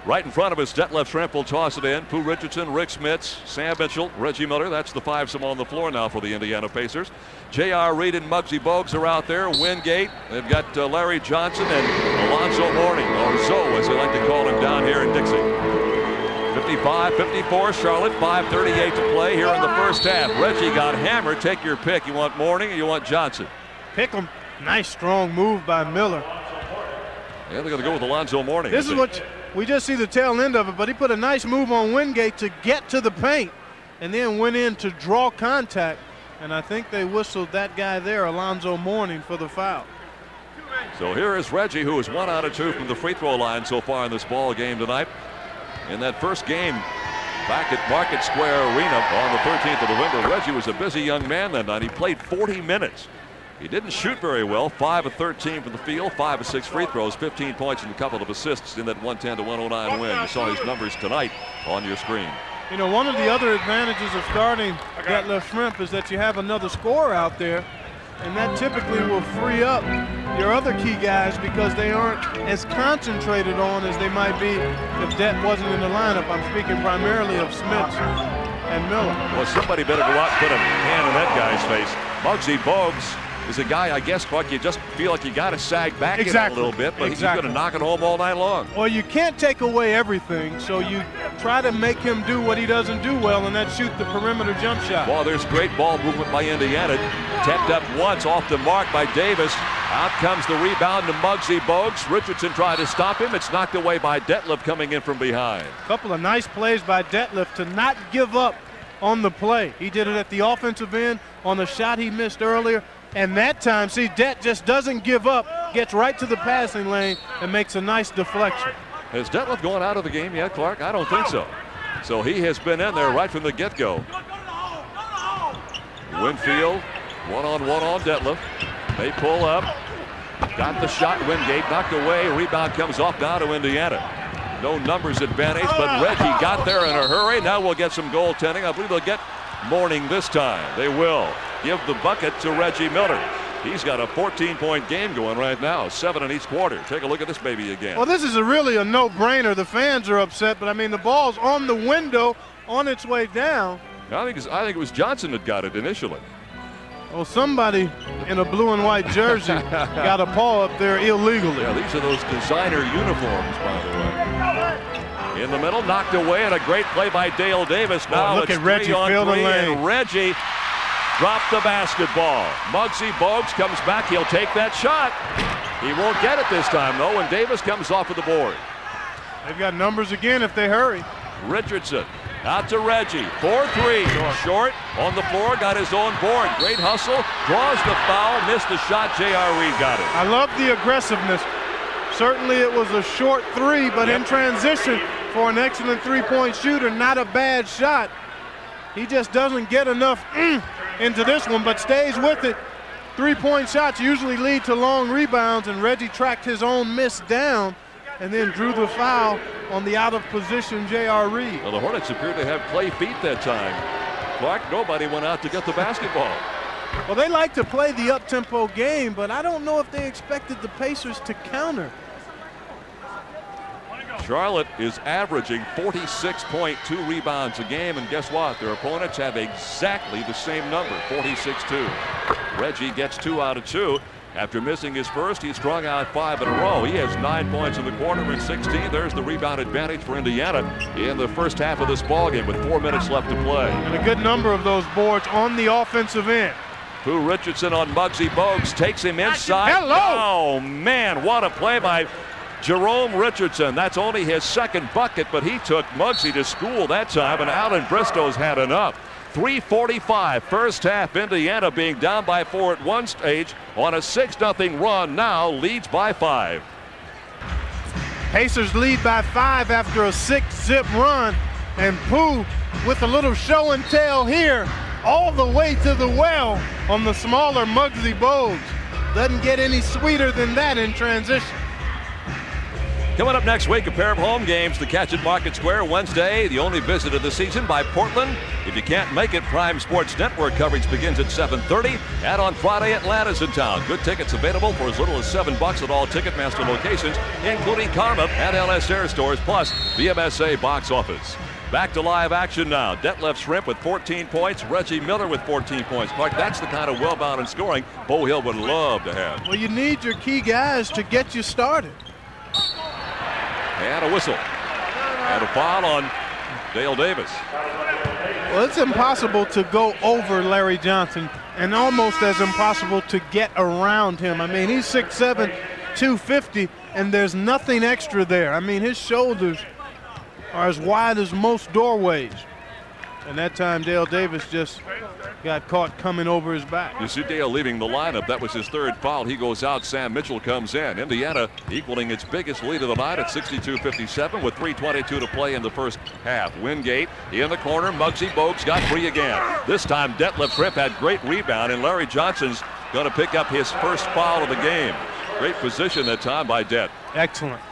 Right in front of us, Detlef Schrempf will toss it in. Pooh Richardson, Rick Smits, Sam Mitchell, Reggie Miller. That's the fivesome on the floor now for the Indiana Pacers. J.R. Reed and Muggsy Bogues are out there. Wingate. They've got Larry Johnson and Alonzo Mourning, or Zoe as they like to call him down here in Dixie. 55-54 Charlotte, 5:38 to play here in the first half. Reggie got hammered. Take your pick. You want Mourning or you want Johnson?
Pick him. Nice strong move by Miller.
Yeah, they're going to go with Alonzo Mourning.
This is what we just see the tail end of it, but he put a nice move on Wingate to get to the paint and then went in to draw contact, and I think they whistled that guy there, Alonzo Mourning, for the foul.
So here is Reggie, who is 1 out of 2 from the free throw line so far in this ball game tonight. In that first game back at Market Square Arena on the 13th of November, Reggie was a busy young man that night. He played 40 minutes. He didn't shoot very well, 5 of 13 from the field, 5 of 6 free throws, 15 points and a couple of assists in that 110-109 win. You saw his numbers tonight on your screen.
You know, one of the other advantages of starting Detlef Schrempf is that you have another scorer out there, and that typically will free up your other key guys because they aren't as concentrated on as they might be if Det wasn't in the lineup. I'm speaking primarily of Smits and Miller.
Well, somebody better go out and put a hand in that guy's face. Muggsy Bogues is a guy, I guess, Clark, you just feel like you got to sag back in a little bit, but he's going to knock it home all night long.
Well, you can't take away everything, so you try to make him do what he doesn't do well, and that's shoot the perimeter jump shot.
Well, there's great ball movement by Indiana. Tapped up once off the mark by Davis. Out comes the rebound to Muggsy Bogues. Richardson tried to stop him. It's knocked away by Detlef coming in from behind.
A couple of nice plays by Detlef to not give up on the play. He did it at the offensive end on the shot he missed earlier. And that time, see, Det just doesn't give up, gets right to the passing lane and makes a nice deflection.
Has Detlef gone out of the game yet, Clark? I don't think so. So he has been in there right from the get-go. Winfield, one-on-one on Detlef. They pull up. Got the shot, Wingate knocked away. Rebound comes off now to Indiana. No numbers advantage, but Reggie got there in a hurry. Now we'll get some goaltending. I believe they'll get Mourning this time. They will give the bucket to Reggie Miller. He's got a 14-point game going right now, 7 in each quarter. Take a look at this baby again.
Well, this is really a no-brainer. The fans are upset, but I mean the ball's on the window, on its way down.
I think it was Johnson that got it initially.
Well, somebody in a blue and white jersey got a paw up there illegally.
Yeah, these are those designer uniforms, by the way. In the middle, knocked away, and a great play by Dale Davis. Now
look
it's
at Reggie
3-on-3,
lane.
and Reggie dropped the basketball. Muggsy Bogues comes back. He'll take that shot. He won't get it this time, though, and Davis comes off of the board.
They've got numbers again if they hurry.
Richardson out to Reggie. 4-3. Short on the floor. Got his own board. Great hustle. Draws the foul. Missed the shot. J.R. Reed got it.
I love the aggressiveness. Certainly it was a short three, but in transition for an excellent three-point shooter, not a bad shot. He just doesn't get enough into this one, but stays with it. Three-point shots usually lead to long rebounds, and Reggie tracked his own miss down and then drew the foul on the out-of-position J.R. Reed.
Well, the Hornets appeared to have clay feet that time. Clark, nobody went out to get the basketball.
Well, they like to play the up-tempo game, but I don't know if they expected the Pacers to counter.
Charlotte is averaging 46.2 rebounds a game, and guess what? Their opponents have exactly the same number, 46-2. Reggie gets 2 out of 2. After missing his first, he strung out 5 in a row. He has 9 points in the quarter and 16. There's the rebound advantage for Indiana in the first half of this ballgame with 4 minutes left to play.
And a good number of those boards on the offensive end.
Pooh Richardson on Muggsy Bogues takes him inside.
Hello!
Oh, man, what a play by Jerome Richardson, that's only his second bucket, but he took Muggsy to school that time, and Alan Bristow's had enough. 3:45 first half. Indiana being down by 4 at one stage on a 6-0 run, now leads by 5.
Pacers lead by 5 after a 6-zip run, and Pooh with a little show and tell here all the way to the well on the smaller Muggsy Bogues. Doesn't get any sweeter than that in transition.
Coming up next week, a pair of home games to catch at Market Square. Wednesday, the only visit of the season by Portland. If you can't make it, Prime Sports Network coverage begins at 7:30. And on Friday, Atlanta's in town. Good tickets available for as little as $7 at all Ticketmaster locations, including Karma and LS Air stores, plus the MSA box office. Back to live action now. Detlef Schrempf with 14 points. Reggie Miller with 14 points. Clark, that's the kind of well-balanced scoring Bo Hill would love to have.
Well, you need your key guys to get you started.
And a whistle. And a foul on Dale Davis.
Well, it's impossible to go over Larry Johnson, and almost as impossible to get around him. I mean, he's 6'7", 250, and there's nothing extra there. I mean, his shoulders are as wide as most doorways. And that time, Dale Davis just got caught coming over his back.
You see Dale leaving the lineup. That was his third foul. He goes out. Sam Mitchell comes in. Indiana equaling its biggest lead of the night at 62-57 with 3:22 to play in the first half. Wingate in the corner. Muggsy Bogues got free again. This time, Detlef Schrempf had great rebound, and Larry Johnson's going to pick up his first foul of the game. Great position that time by Det.
Excellent.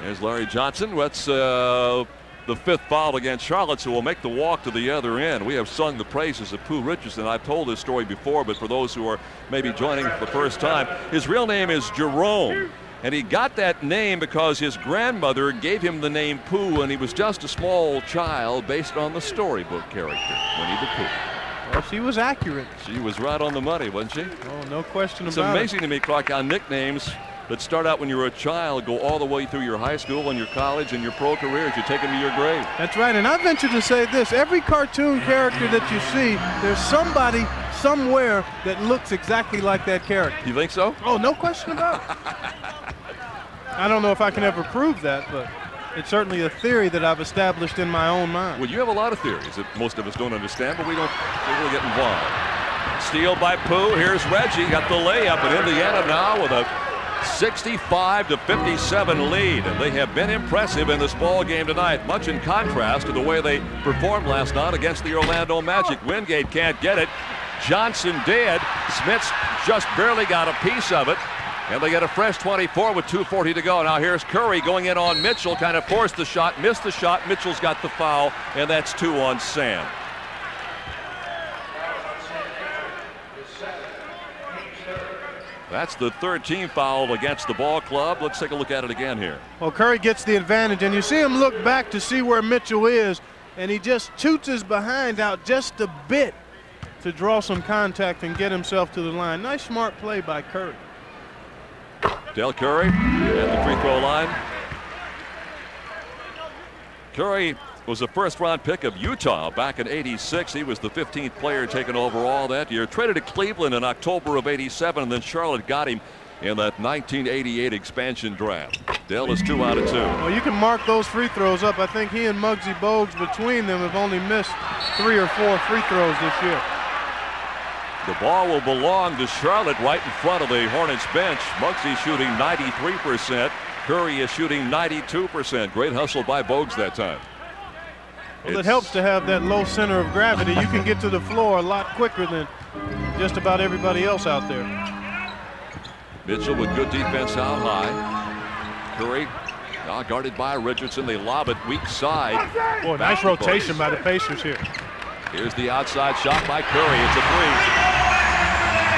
There's Larry Johnson. That's the fifth foul against Charlotte, so we'll make the walk to the other end. We have sung the praises of Pooh Richardson. I've told this story before, but for those who are maybe joining for the first time, his real name is Jerome. And he got that name because his grandmother gave him the name Pooh, and he was just a small child based on the storybook character, Winnie the Pooh.
Well, she was accurate.
She was right on the money, wasn't she?
Oh, no question
It's
about it.
It's amazing to me, Clark, how nicknames that start out when you're a child go all the way through your high school and your college and your pro career as you take them to your grave.
That's right, and I venture to say this. Every cartoon character that you see, there's somebody somewhere that looks exactly like that character.
You think so?
Oh, no question about it. I don't know if I can ever prove that, but it's certainly a theory that I've established in my own mind.
Well, you have a lot of theories that most of us don't understand, but we don't really get involved. Steal by Pooh. Here's Reggie. Got the layup, and Indiana now with a 65-57 lead, and they have been impressive in this ball game tonight, much in contrast to the way they performed last night against the Orlando Magic. Wingate can't get it. Johnson did. Smits just barely got a piece of it, and they get a fresh 24 with 2:40 to go. Now here's Curry going in on Mitchell, kind of forced the shot, missed the shot. Mitchell's got the foul, and that's 2 on Sam. That's the third team foul against the ball club. Let's take a look at it again here.
Well, Curry gets the advantage, and you see him look back to see where Mitchell is, and he just toots his behind out just a bit to draw some contact and get himself to the line. Nice, smart play by Curry.
Del Curry at the free throw line. Curry was a first-round pick of Utah back in '86. He was the 15th player taken overall that year. Traded to Cleveland in October of '87, and then Charlotte got him in that 1988 expansion draft. Dell is 2 out of 2.
Well, you can mark those free throws up. I think he and Muggsy Bogues between them have only missed 3 or 4 free throws this year.
The ball will belong to Charlotte right in front of the Hornets bench. Muggsy shooting 93%. Curry is shooting 92%. Great hustle by Bogues that time.
Well, it helps to have that low center of gravity. You can get to the floor a lot quicker than just about everybody else out there.
Mitchell with good defense out high. Curry now guarded by Richardson. They lob it weak side.
Boy, nice rotation by the Pacers here.
Here's the outside shot by Curry. It's a 3.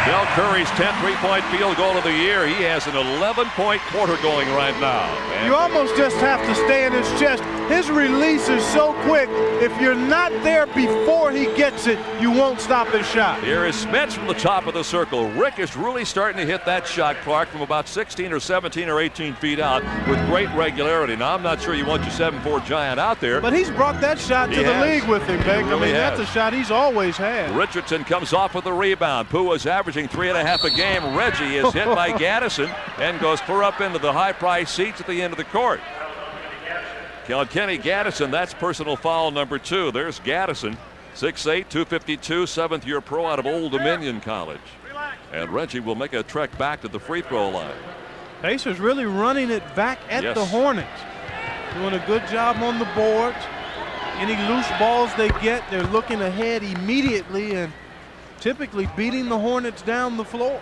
Del Curry's 10th three-point field goal of the year. He has an 11-point quarter going right now.
You almost just have to stay in his chest. His release is so quick. If you're not there before he gets it, you won't stop his shot.
Here is Smits from the top of the circle. Rick is really starting to hit that shot, Clark, from about 16 or 17 or 18 feet out with great regularity. Now, I'm not sure you want your 7'4" giant out there.
But he's brought that shot to the league with him, Beck. I mean, that's a shot he's always had.
Richardson comes off with the rebound. Pooh is averaging 3.5 a game. Reggie is hit by Gaddison and goes clear up into the high-priced seats at the end of the court. Kenny Gaddison, that's personal foul number 2. There's Gaddison, 6'8", 252, 7th-year pro out of Old Dominion College. And Reggie will make a trek back to the free throw line.
Pacers really running it back at the Hornets. Doing a good job on the boards. Any loose balls they get, they're looking ahead immediately and typically beating the Hornets down the floor.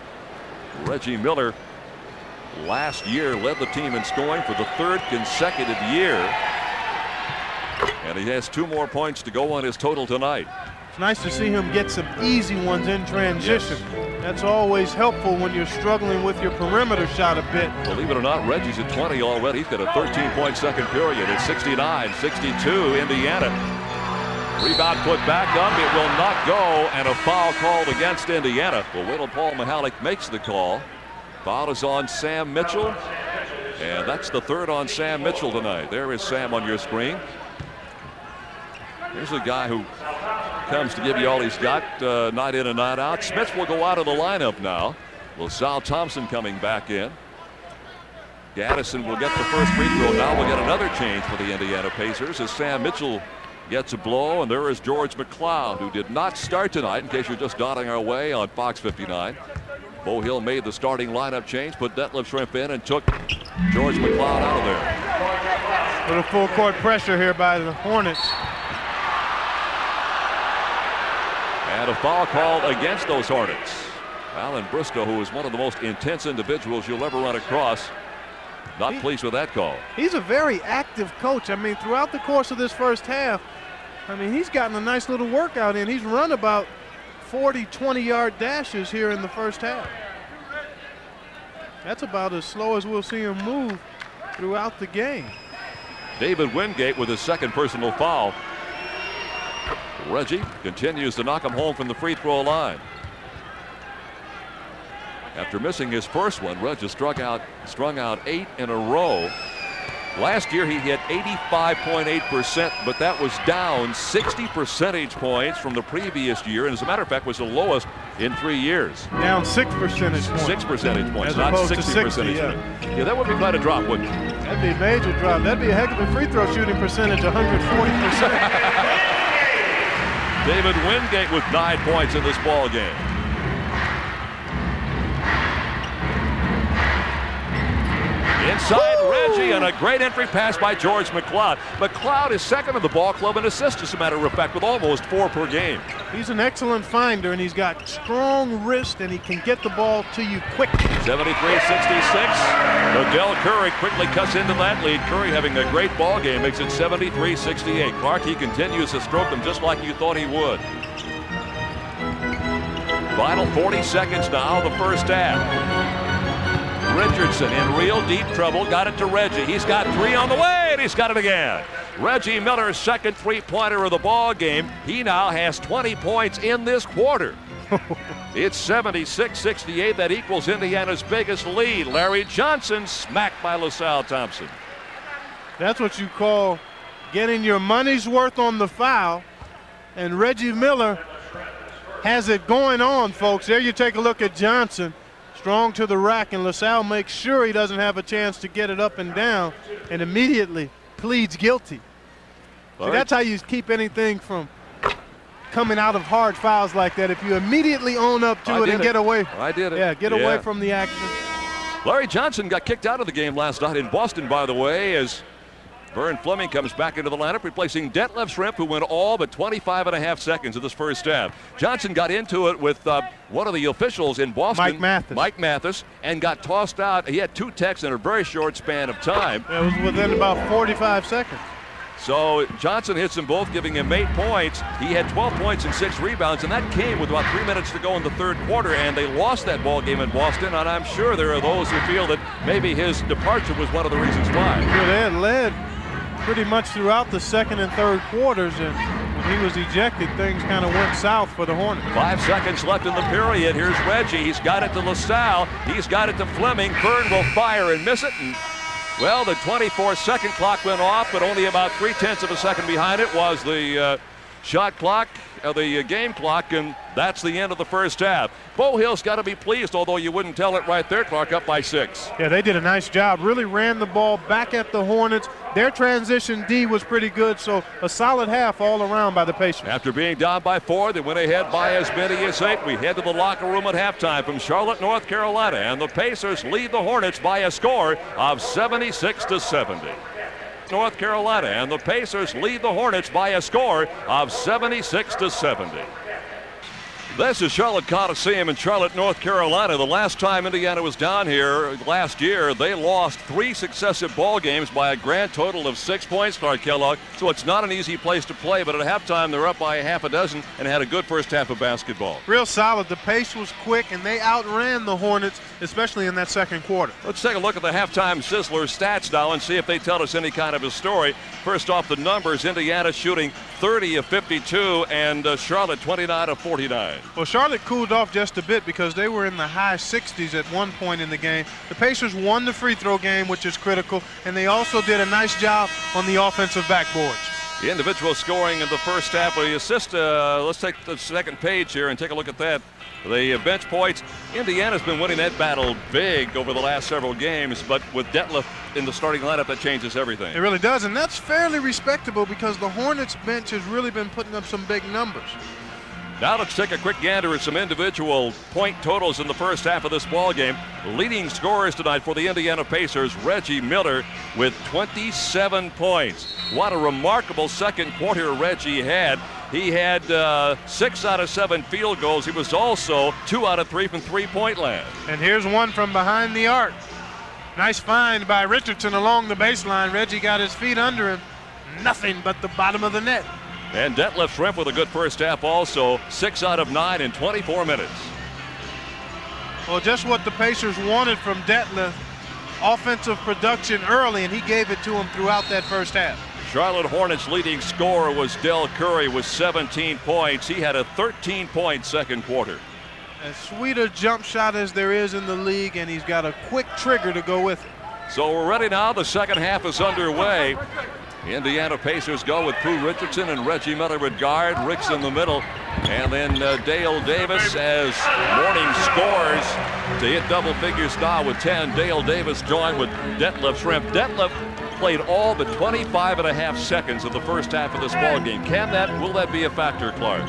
Reggie Miller last year led the team in scoring for the 3rd consecutive year. And he has 2 more points to go on his total tonight.
It's nice to see him get some easy ones in transition. That's always helpful when you're struggling with your perimeter shot a bit.
Believe it or not, Reggie's at 20 already. He's got a 13-point second period. It's 69-62 Indiana. Rebound put back up. It will not go, and a foul called against Indiana. Well, wait till Paul Mihalik makes the call. Foul is on Sam Mitchell, and that's the 3rd on Sam Mitchell tonight. There is Sam on your screen. Here's a guy who comes to give you all he's got night in and night out. Smith will go out of the lineup now. LaSalle Thompson coming back in. Gaddison will get the first free throw. Now we'll get another change for the Indiana Pacers as Sam Mitchell gets a blow, and there is George McLeod, who did not start tonight, in case you're just dotting our way on Fox 59. Bo Hill made the starting lineup change, put Detlef Schrempf in, and took George McLeod out of there.
Little full court pressure here by the Hornets.
And a foul called against those Hornets. Alan Briscoe, who is one of the most intense individuals you'll ever run across, not pleased with that call.
He's a very active coach. I mean, throughout the course of this first half, I mean, he's gotten a nice little workout in. He's run about 40 20-yard dashes here in the first half. That's about as slow as we'll see him move throughout the game.
David Wingate with his 2nd personal foul. Reggie continues to knock him home from the free throw line. After missing his first one, Reggie strung out 8 in a row. Last year he hit 85.8%, but that was down 60 percentage points from the previous year, and as a matter of fact was the lowest in 3 years.
Down 6 percentage points.
6 percentage points,
as
not
opposed
60
to 60
percentage
yeah.
points. Yeah, that would be quite a drop, wouldn't it?
That'd be a major drop. That'd be a heck of a free throw shooting percentage, 140%.
David Wingate with 9 points in this ball game. Inside Reggie, and a great entry pass by George McLeod. McLeod is 2nd in the ball club in assists, as a matter of fact, with almost 4 per game.
He's an excellent finder, and he's got strong wrist, and he can get the ball to you quick.
73-66. Odell Curry quickly cuts into that lead. Curry having a great ball game makes it 73-68. Clark, he continues to stroke them just like you thought he would. Final 40 seconds now, the first half. Richardson in real deep trouble, got it to Reggie. He's got 3 on the way, and he's got it again. Reggie Miller's 2nd three-pointer of the ball game. He now has 20 points in this quarter. It's 76-68. That equals Indiana's biggest lead. Larry Johnson smacked by LaSalle Thompson.
That's what you call getting your money's worth on the foul, and Reggie Miller has it going on, folks. There you take a look at Johnson. Strong to the rack, and LaSalle makes sure he doesn't have a chance to get it up and down, and immediately pleads guilty. See, that's how you keep anything from coming out of hard fouls like that. If you immediately own up to it and get away.
I did it.
Yeah, get away from the action.
Larry Johnson got kicked out of the game last night in Boston, by the way, as Vern Fleming comes back into the lineup, replacing Detlef Schrempf, who went all but 25.5 seconds of this first half. Johnson got into it with one of the officials in Boston, Mike Mathis, and got tossed out. He had 2 techs in a very short span of time.
It was within about 45 seconds.
So Johnson hits them both, giving him 8 points. He had 12 points and 6 rebounds, and that came with about 3 minutes to go in the third quarter, and they lost that ball game in Boston, and I'm sure there are those who feel that maybe his departure was one of the reasons why.
Sure, they had led pretty much throughout the second and third quarters, and when he was ejected, things kind of went south for the Hornets.
5 seconds left in the period. Here's Reggie. He's got it to LaSalle. He's got it to Fleming. Kern will fire and miss it. And, well, the 24-second clock went off, but only about 0.3 of a second behind it was the shot clock, the game clock, and that's the end of the first half. Bo Hill's got to be pleased, although you wouldn't tell it right there. Clark up by 6.
Yeah, they did a nice job. Really ran the ball back at the Hornets. Their transition D was pretty good, so a solid half all around by the Pacers.
After being down by 4, they went ahead by as many as 8. We head to the locker room at halftime from Charlotte, North Carolina, and the Pacers lead the Hornets by a score of 76-70. North Carolina, and the Pacers lead the Hornets by a score of 76-70. This is Charlotte Coliseum in Charlotte, North Carolina. The last time Indiana was down here last year, they lost 3 successive ball games by a grand total of 6 points, Clark Kellogg. So it's not an easy place to play, but at halftime they're up by a half a dozen and had a good first half of basketball.
Real solid. The pace was quick, and they outran the Hornets, especially in that second quarter.
Let's take a look at the halftime Sizzler stats now and see if they tell us any kind of a story. First off, the numbers: Indiana shooting 30 of 52 and Charlotte 29 of 49.
Well, Charlotte cooled off just a bit because they were in the high 60s at one point in the game. The Pacers won the free throw game, which is critical, and they also did a nice job on the offensive backboards.
The individual scoring in the first half. The assist, let's take the second page here and take a look at that. The bench points. Indiana's been winning that battle big over the last several games, but with Detlef in the starting lineup, that changes everything.
It really does, and that's fairly respectable because the Hornets bench has really been putting up some big numbers.
Now let's take a quick gander at some individual point totals in the first half of this ball game. Leading scorers tonight for the Indiana Pacers, Reggie Miller with 27 points. What a remarkable second quarter Reggie had. He had 6 out of 7 field goals. He was also 2 out of 3 from three-point land.
And here's one from behind the arc. Nice find by Richardson along the baseline. Reggie got his feet under him. Nothing but the bottom of the net.
And Detlef Schrempf with a good first half also, 6 out of 9 in 24 minutes.
Well, just what the Pacers wanted from Detlef. Offensive production early, and he gave it to him throughout that first half.
Charlotte Hornets leading scorer was Del Curry with 17 points. He had a 13-point second quarter.
As sweet a jump shot as there is in the league, and he's got a quick trigger to go with it.
So we're ready now. The second half is underway. The Indiana Pacers go with Pooh Richardson and Reggie Miller at guard. Rick's in the middle. And then Dale Davis as Morning scores to hit double figures now with 10. Dale Davis joined with Detlef Schrempf. Detlef played all but 25.5 seconds of the first half of this ball game. Will that be a factor, Clark?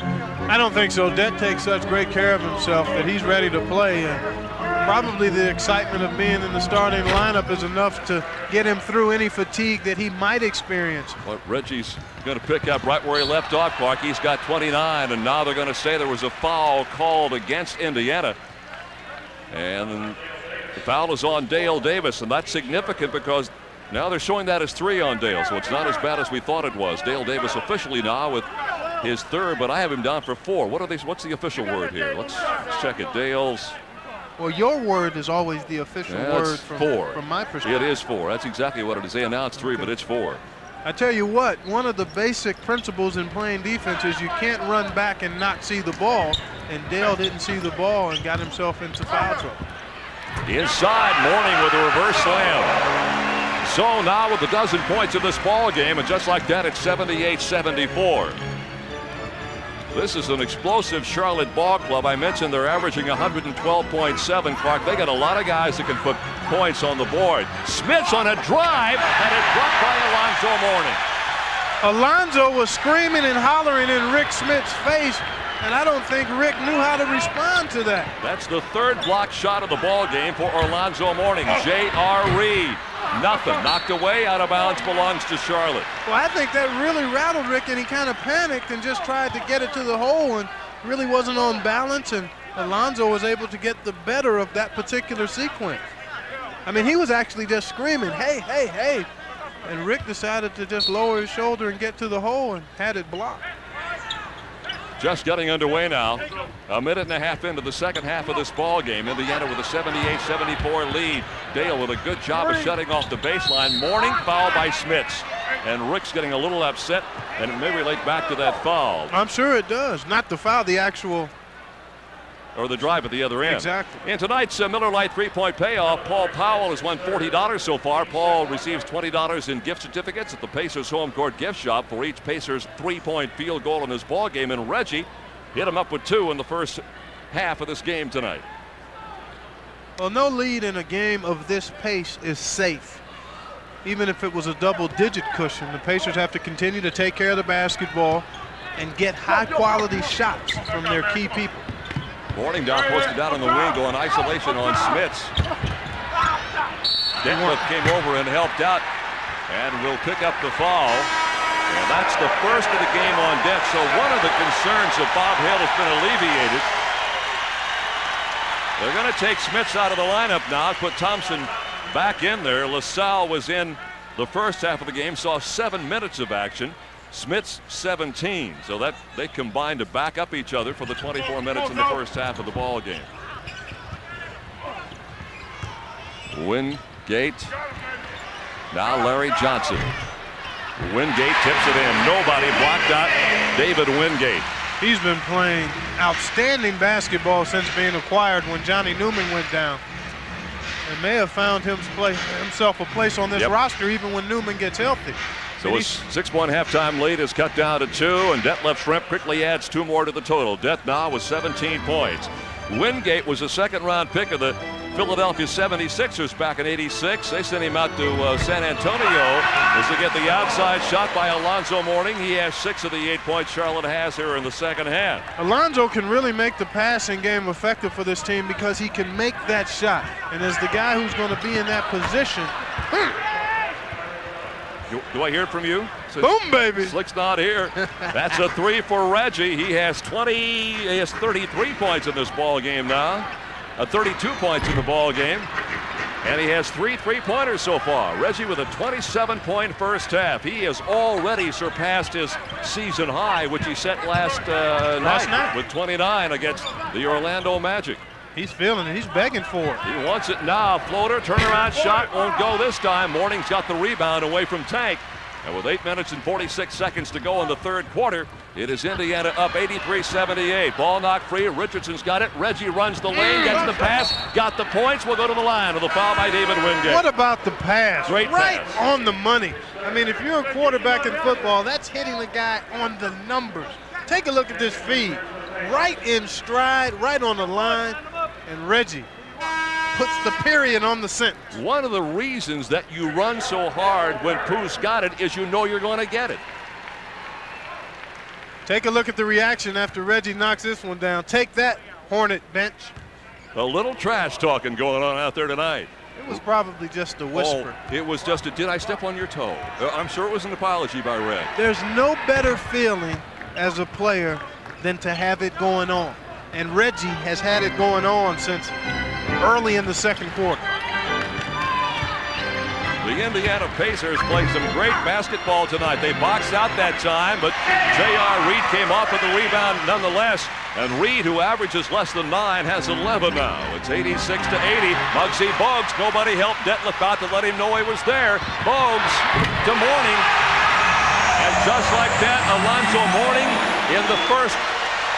I don't think so. Det takes such great care of himself that he's ready to play. Probably the excitement of being in the starting lineup is enough to get him through any fatigue that he might experience.
Well, Reggie's going to pick up right where he left off, Clark. He's got 29, and now they're going to say there was a foul called against Indiana. And the foul is on Dale Davis, and that's significant because now they're showing that as 3 on Dale, so it's not as bad as we thought it was. Dale Davis officially now with his 3rd, but I have him down for 4. What's the official word here? Let's check it. Dale's.
Well, your word is always the official word from my perspective.
It is 4. That's exactly what it is. They announced 3, but it's 4.
I tell you what, one of the basic principles in playing defense is you can't run back and not see the ball, and Dale didn't see the ball and got himself into foul trouble.
Inside, Morning with a reverse slam. So now with a dozen points in this ball game, and just like that, it's 78-74. This is an explosive Charlotte ball club. I mentioned they're averaging 112.7. Clark, they got a lot of guys that can put points on the board. Smith's on a drive, and it's blocked by Alonzo Mourning.
Alonzo was screaming and hollering in Rick Smith's face, and I don't think Rick knew how to respond to that.
That's the 3rd block shot of the ball game for Alonzo Mourning. J.R. Reed. Nothing. Knocked away, out of bounds, belongs to Charlotte.
Well, I think that really rattled Rick, and he kind of panicked and just tried to get it to the hole and really wasn't on balance, and Alonzo was able to get the better of that particular sequence. I mean, he was actually just screaming, hey, hey, hey, and Rick decided to just lower his shoulder and get to the hole and had it blocked.
Just getting underway now. A minute and a half into the second half of this ball game. Indiana with a 78-74 lead. Dale with a good job of shutting off the baseline. Mourning fouled by Smits. And Rick's getting a little upset, and it may relate back to that foul.
I'm sure it does. Not the foul, the actual.
Or the drive at the other end.
Exactly.
In tonight's Miller Lite three-point payoff, Paul Powell has won $40 so far. Paul receives $20 in gift certificates at the Pacers home court gift shop for each Pacers three-point field goal in this ball game. And Reggie hit him up with 2 in the first half of this game tonight.
Well, no lead in a game of this pace is safe. Even if it was a double-digit cushion, the Pacers have to continue to take care of the basketball and get high-quality shots from their key people.
Morningdown posted down on the wing, going isolation on Smits. Detlef came over and helped out and will pick up the foul. And that's the first of the game on deck. So one of the concerns of Bob Hill has been alleviated. They're going to take Smits out of the lineup now, put Thompson back in there. LaSalle was in the first half of the game, saw 7 minutes of action. Smits 17, so that they combined to back up each other for the 24 minutes in the first half of the ball game. Wingate, now Larry Johnson. Wingate tips it in, nobody blocked out David Wingate.
He's been playing outstanding basketball since being acquired when Johnny Newman went down. And may have found himself a place on this roster even when Newman gets healthy.
So a 6-1 halftime lead is cut down to 2, and Detlef Schrempf quickly adds 2 more to the total. Det now with 17 points. Wingate was a second-round pick of the Philadelphia 76ers back in '86. They sent him out to San Antonio as they get the outside shot by Alonzo Mourning. He has 6 of the 8 points Charlotte has here in the second half.
Alonzo can really make the passing game effective for this team because he can make that shot. And as the guy who's going to be in that position,
do I hear it from you?
Boom, baby.
Slick's not here. That's a 3 for Reggie. He has 33 points in this ball game now. 32 points in the ball game. And he has 3 three-pointers so far. Reggie with a 27-point first half. He has already surpassed his season high, which he set last night with 29 against the Orlando Magic.
He's feeling it. He's begging for it.
He wants it now. Floater, turnaround shot, won't go this time. Mourning's got the rebound away from Tank. And with 8 minutes and 46 seconds to go in the third quarter, it is Indiana up 83-78. Ball knocked free. Richardson's got it. Reggie runs the lane, gets the pass, got the points. We'll go to the line with a foul by David Wingate.
What about the pass?
Great
right
pass.
On the money. I mean, if you're a quarterback in football, that's hitting the guy on the numbers. Take a look at this feed. Right in stride, right on the line. And Reggie puts the period on the sentence.
One of the reasons that you run so hard when Pooh's got it is you know you're going to get it.
Take a look at the reaction after Reggie knocks this one down. Take that, Hornet bench.
A little trash talking going on out there tonight.
It was probably just a whisper.
Oh, it was just a, did I step on your toe? I'm sure it was an apology by Red.
There's no better feeling as a player than to have it going on. And Reggie has had it going on since early in the second quarter.
The Indiana Pacers played some great basketball tonight. They boxed out that time, but J.R. Reed came off with the rebound nonetheless. And Reed, who averages less than 9, has 11 now. It's 86-80. Muggsy Bogues, nobody helped Detlef out to let him know he was there. Bogues to Mourning. And just like that, Alonzo Mourning in the first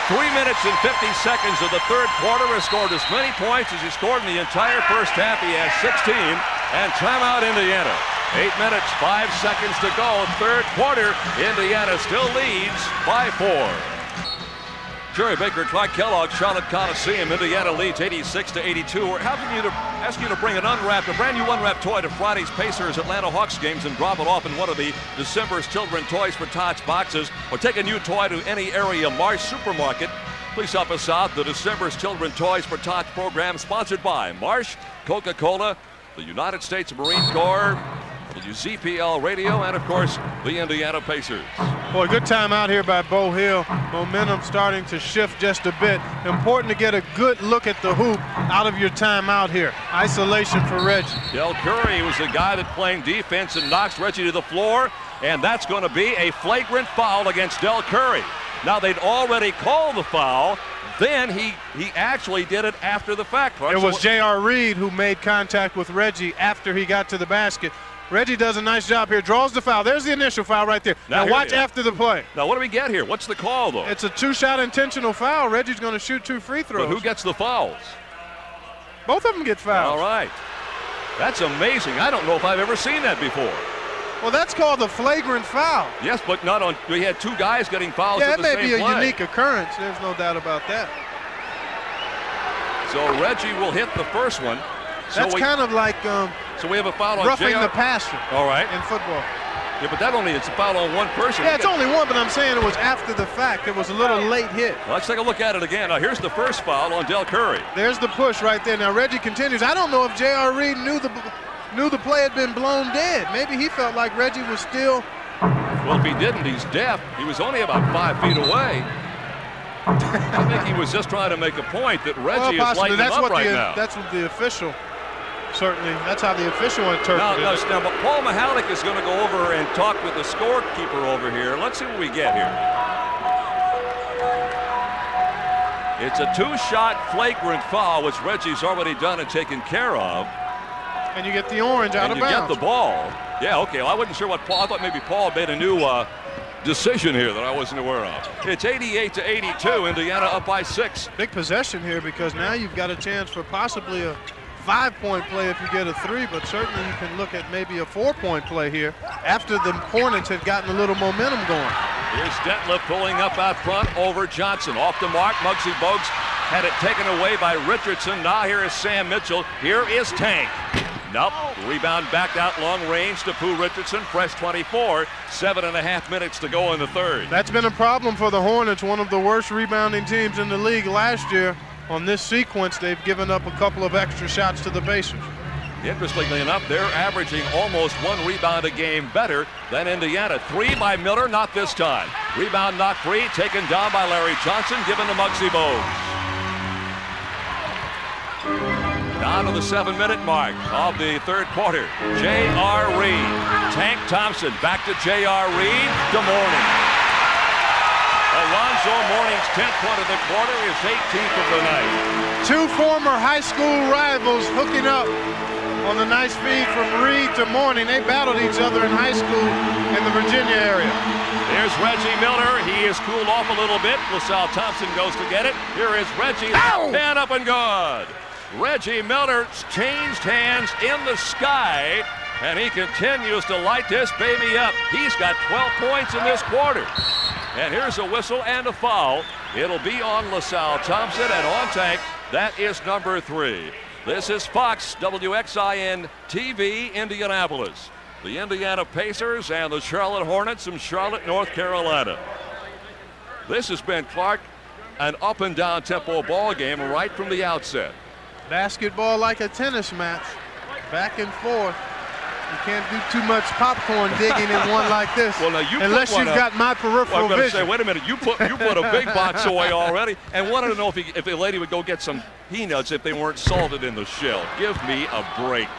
3 minutes and 50 seconds of the third quarter has scored as many points as he scored in the entire first half. He has 16. And timeout Indiana. 8 minutes, 5 seconds to go. Third quarter, Indiana still leads by 4. Jerry Baker, Clyde Kellogg, Charlotte Coliseum. Indiana leads 86-82. We're asking you to bring a brand new unwrapped toy to Friday's Pacers Atlanta Hawks games and drop it off in one of the December's Children Toys for Tots boxes, or take a new toy to any area Marsh supermarket. Please help us out. The December's Children Toys for Tots program sponsored by Marsh, Coca-Cola, the United States Marine Corps, WZPL Radio, and of course the Indiana Pacers.
Boy, good time out here by Bo Hill. Momentum starting to shift just a bit. Important to get a good look at the hoop out of your time out here. Isolation for Reggie.
Del Curry was the guy that playing defense and knocks Reggie to the floor, and that's going to be a flagrant foul against Del Curry. Now, they'd already called the foul. Then he actually did it after the fact.
It was J.R. Reed who made contact with Reggie after he got to the basket. Reggie does a nice job here, draws the foul. There's the initial foul right there. Now watch after the play.
Now what do we get here? What's the call, though?
It's a 2-shot intentional foul. Reggie's going to shoot 2 free throws.
But who gets the fouls?
Both of them get fouls.
All right. That's amazing. I don't know if I've ever seen that before.
Well, that's called a flagrant foul.
Yes, but not on. We had 2 guys getting fouls at the same play.
Yeah, it may be a unique occurrence. There's no doubt about that.
So Reggie will hit the first one.
That's kind of like
so we have a foul on
roughing the passer.
All right.
In football.
Yeah, but that only it's a foul on one person.
Yeah, it's only one, but I'm saying it was after the fact. It was a little late hit.
Well, let's take a look at it again. Now here's the first foul on Del Curry.
There's the push right there. Now Reggie continues. I don't know if J.R. Reed knew the play had been blown dead. Maybe he felt like Reggie was still.
Well, if he didn't, he's deaf. He was only about 5 feet away. I think he was just trying to make a point that Reggie is lighting up right now.
That's what the official. Certainly, that's how the official interpreted it.
Now, but Paul Mahalik is going to go over and talk with the scorekeeper over here. Let's see what we get here. It's a 2-shot flagrant foul, which Reggie's already done and taken care of.
And you get the orange out of bounds.
And you get the ball. Yeah, okay. Well, I wasn't sure what Paul. I thought maybe Paul made a new decision here that I wasn't aware of. It's 88-82. Indiana up by 6.
Big possession here because now you've got a chance for possibly a 5-point play if you get a 3, but certainly you can look at maybe a 4-point play here after the Hornets had gotten a little momentum going.
Here's Detlef pulling up out front over Johnson. Off the mark, Muggsy Bogues had it taken away by Richardson. Now here is Sam Mitchell. Here is Tank. Nope. Rebound backed out long range to Pooh Richardson. Fresh 24. 7.5 minutes to go in the third.
That's been a problem for the Hornets, one of the worst rebounding teams in the league last year. On this sequence, they've given up a couple of extra shots to the Pacers.
Interestingly enough, they're averaging almost 1 rebound a game better than Indiana. 3 by Miller, not this time. Rebound knocked free, taken down by Larry Johnson, given to Muggsy Bogues. Down to the 7-minute mark of the third quarter. J.R. Reed. Tank Thompson back to J.R. Reed. Good morning. Alonzo Mourning's 10th point of the quarter, is 18th of the night.
2 former high school rivals hooking up on the nice feed from Reed to Mourning. They battled each other in high school in the Virginia area.
There's Reggie Miller. He is cooled off a little bit. LaSalle Thompson goes to get it. Here is Reggie. And up and good. Reggie Miller's changed hands in the sky, and he continues to light this baby up. He's got 12 points in this quarter. And here's a whistle and a foul. It'll be on LaSalle Thompson and on Tank. That is number 3. This is Fox WXIN TV, Indianapolis. The Indiana Pacers and the Charlotte Hornets from Charlotte, North Carolina. This has been, Clark, an up and down tempo ball game right from the outset.
Basketball like a tennis match, back and forth. You can't do too much popcorn digging in one like this.
Well, now
unless you've got my peripheral vision.
Say, wait a minute, you put a big box away already, and wanted to know if the lady would go get some peanuts if they weren't salted in the shell. Give me a break.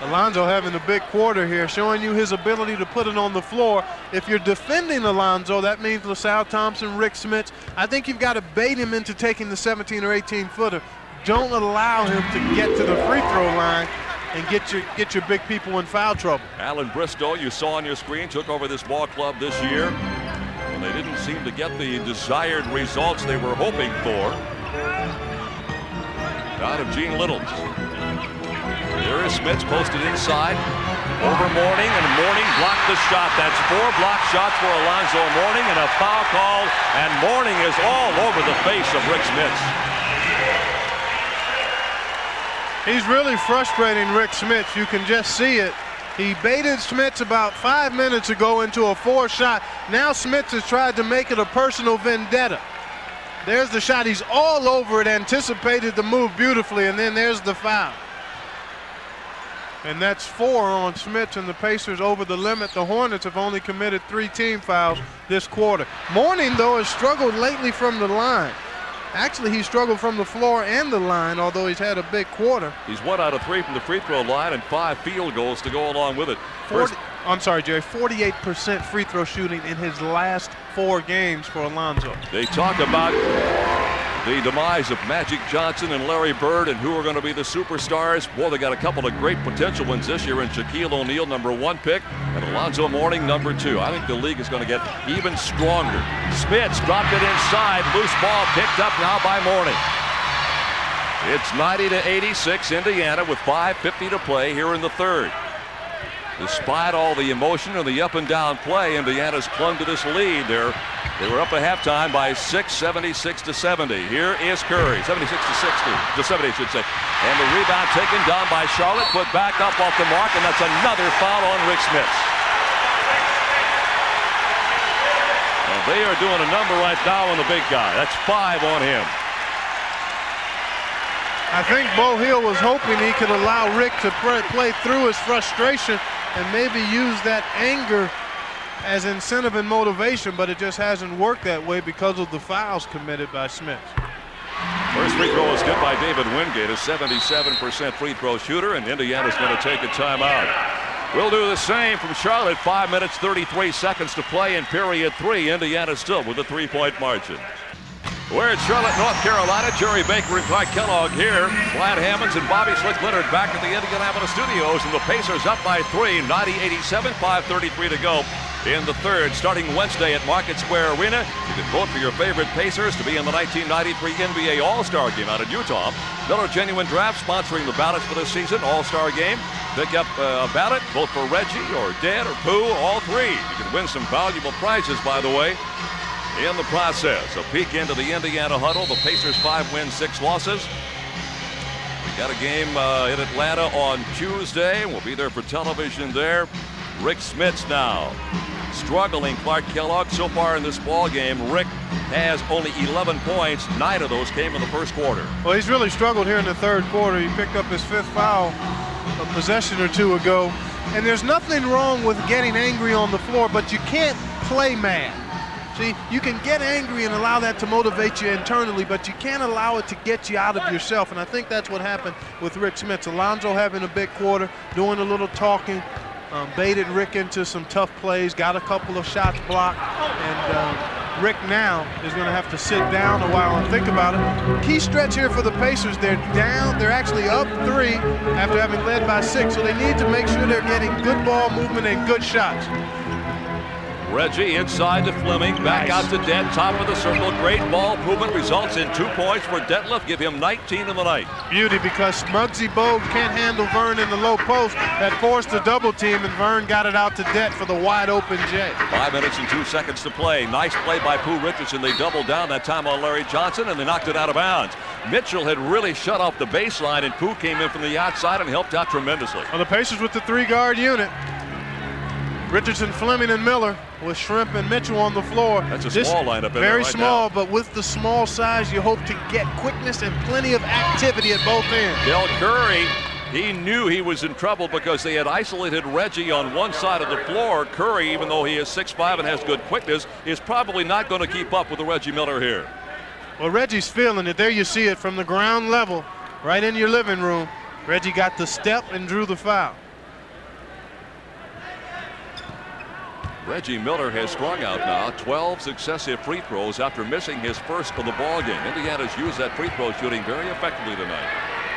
Alonzo having a big quarter here, showing you his ability to put it on the floor. If you're defending Alonzo, that means LaSalle Thompson, Rick Smits. I think you've got to bait him into taking the 17 or 18 footer. Don't allow him to get to the free throw line and get your big people in foul trouble.
Alan Bristow, you saw on your screen, took over this ball club this year, and they didn't seem to get the desired results they were hoping for. Down of Gene Littles. Here is Smits posted inside over Mourning, and Mourning blocked the shot. That's 4 block shots for Alonzo Mourning, and a foul call, and Mourning is all over the face of Rick Smits.
He's really frustrating Rick Smits. You can just see it. He baited Smits about 5 minutes ago into a 4-shot. Now Smits has tried to make it a personal vendetta. There's the shot. He's all over it, anticipated the move beautifully, and then there's the foul. And that's 4 on Smits, and the Pacers over the limit. The Hornets have only committed 3 team fouls this quarter. Mourning, though, has struggled lately from the line. Actually, he struggled from the floor and the line, although he's had a big quarter.
He's 1 out of 3 from the free throw line and 5 field goals to go along with it.
48% free throw shooting in his last 4 games for Alonzo.
They talk about the demise of Magic Johnson and Larry Bird, and who are going to be the superstars. Boy, they got a couple of great potential ones this year in Shaquille O'Neal, #1 pick, and Alonzo Mourning, #2. I think the league is going to get even stronger. Smits dropped it inside. Loose ball picked up now by Mourning. It's 90-86 Indiana with 5:50 to play here in the third. Despite all the emotion and the up and down play, Indiana's clung to this lead. They were up at halftime by 6, 76-70. Here is Curry, 76-60, to 70, I should say. And the rebound taken down by Charlotte, put back up off the mark, and that's another foul on Rick Smits. And they are doing a number right now on the big guy. That's 5 on him.
I think Bo Hill was hoping he could allow Rick to play through his frustration and maybe use that anger as incentive and motivation, but it just hasn't worked that way because of the fouls committed by Smits.
First free throw is good by David Wingate, a 77% free throw shooter, and Indiana's going to take a timeout. We'll do the same from Charlotte. 5 minutes, 33 seconds to play in period 3. Indiana still with a 3-point margin. We're at Charlotte, North Carolina. Jerry Baker and Clark Kellogg here. Wyatt Hammonds and Bobby Slick Leonard back at the Indianapolis studios, and the Pacers up by 3, 90-87, 5:33 to go in the third. Starting Wednesday at Market Square Arena, you can vote for your favorite Pacers to be in the 1993 NBA All-Star Game out in Utah. Miller Genuine Draft sponsoring the ballots for this season All-Star Game. Pick up a ballot, vote for Reggie or Dad or Pooh, or all three. You can win some valuable prizes, by the way, in the process. A peek into the Indiana huddle. The Pacers 5 wins, 6 losses. We got a game in Atlanta on Tuesday. We'll be there for television there. Rick Smits now struggling. Clark Kellogg so far in this ball game. Rick has only 11 points. 9 of those came in the first quarter.
Well, he's really struggled here in the third quarter. He picked up his 5th foul a possession or 2 ago. And there's nothing wrong with getting angry on the floor, but you can't play mad. See, you can get angry and allow that to motivate you internally, but you can't allow it to get you out of yourself. And I think that's what happened with Rick Smits. Alonzo having a big quarter, doing a little talking, baited Rick into some tough plays, got a couple of shots blocked, and Rick now is going to have to sit down a while and think about it. Key stretch here for the Pacers. They're down. They're actually up 3 after having led by 6, so they need to make sure they're getting good ball movement and good shots.
Reggie inside to Fleming, back out to Dent, top of the circle. Great ball movement results in 2 points for Detlef. Give him 19 in the night.
Beauty, because Muggsy Bogues can't handle Vern in the low post. That forced a double team, and Vern got it out to Dent for the wide open J.
5 minutes and 2 seconds to play. Nice play by Pooh Richardson. They doubled down that time on Larry Johnson, and they knocked it out of bounds. Mitchell had really shut off the baseline, and Pooh came in from the outside and helped out tremendously.
Well, the Pacers with the 3-guard unit. Richardson, Fleming, and Miller with Shrimp and Mitchell on the floor.
That's a small lineup in there
very
right
small,
now.
But with the small size, you hope to get quickness and plenty of activity at both ends.
Del Curry, he knew he was in trouble because they had isolated Reggie on one side of the floor. Curry, even though he is 6'5" and has good quickness, is probably not going to keep up with the Reggie Miller here.
Well, Reggie's feeling it. There you see it from the ground level, right in your living room. Reggie got the step and drew the foul.
Reggie Miller has strung out now 12 successive free throws after missing his first of the ball game. Indiana's used that free throw shooting very effectively tonight.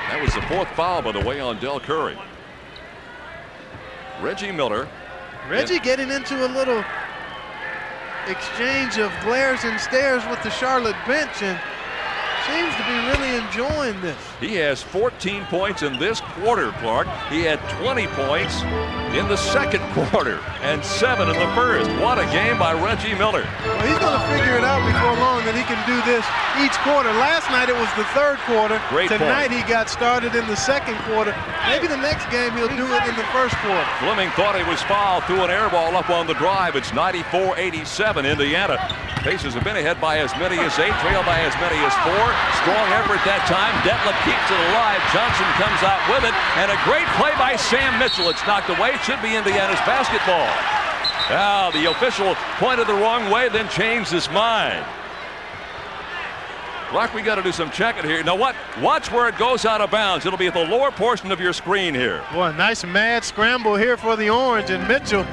That was the 4th foul, by the way, on Del Curry. Reggie Miller.
Reggie getting into a little exchange of glares and stares with the Charlotte bench, and seems to be really enjoying this.
He has 14 points in this quarter, Clark. He had 20 points in the second quarter and 7 in the first. What a game by Reggie Miller.
Well, he's going to figure it out before long that he can do this each quarter. Last night it was the third quarter.
Great
Tonight
point.
he got started in the second quarter. Maybe the next game he'll do it in the first quarter.
Fleming thought he was fouled, threw an air ball up on the drive. It's 94-87 Indiana. Pacers have been ahead by as many as 8, trailed by as many as 4. Strong effort that time. Detlef keeps it alive. Johnson comes out with it, and a great play by Sam Mitchell. It's knocked away. It should be Indiana's basketball. Now the official pointed the wrong way, then changed his mind. Clark, we got to do some checking here. Now watch where it goes out of bounds. It'll be at the lower portion of your screen here.
Boy, nice mad scramble here for the Orange, and Mitchell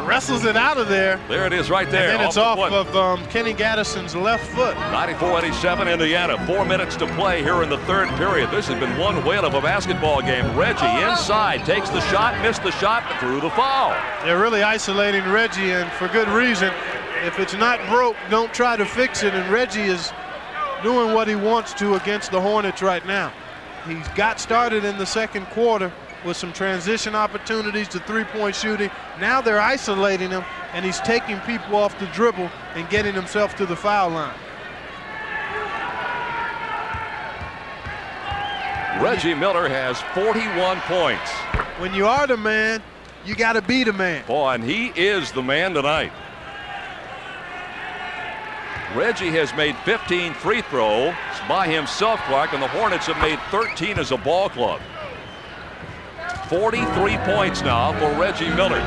wrestles it out of there.
There it is right there.
And then it's off of Kenny Gaddison's left foot.
94-87 Indiana. 4 minutes to play here in the third period. This has been one whale of a basketball game. Reggie inside, takes the shot, missed the shot, threw the foul.
They're really isolating Reggie, and for good reason. If it's not broke, don't try to fix it, and Reggie is doing what he wants to against the Hornets right now. He's got started in the second quarter with some transition opportunities to three-point shooting. Now they're isolating him, and he's taking people off the dribble and getting himself to the foul line.
Reggie Miller has 41 points.
When you are the man, you got to be the man.
Boy, and he is the man tonight. Reggie has made 15 free throws by himself, Clark, and the Hornets have made 13 as a ball club. 43 points now for Reggie Miller.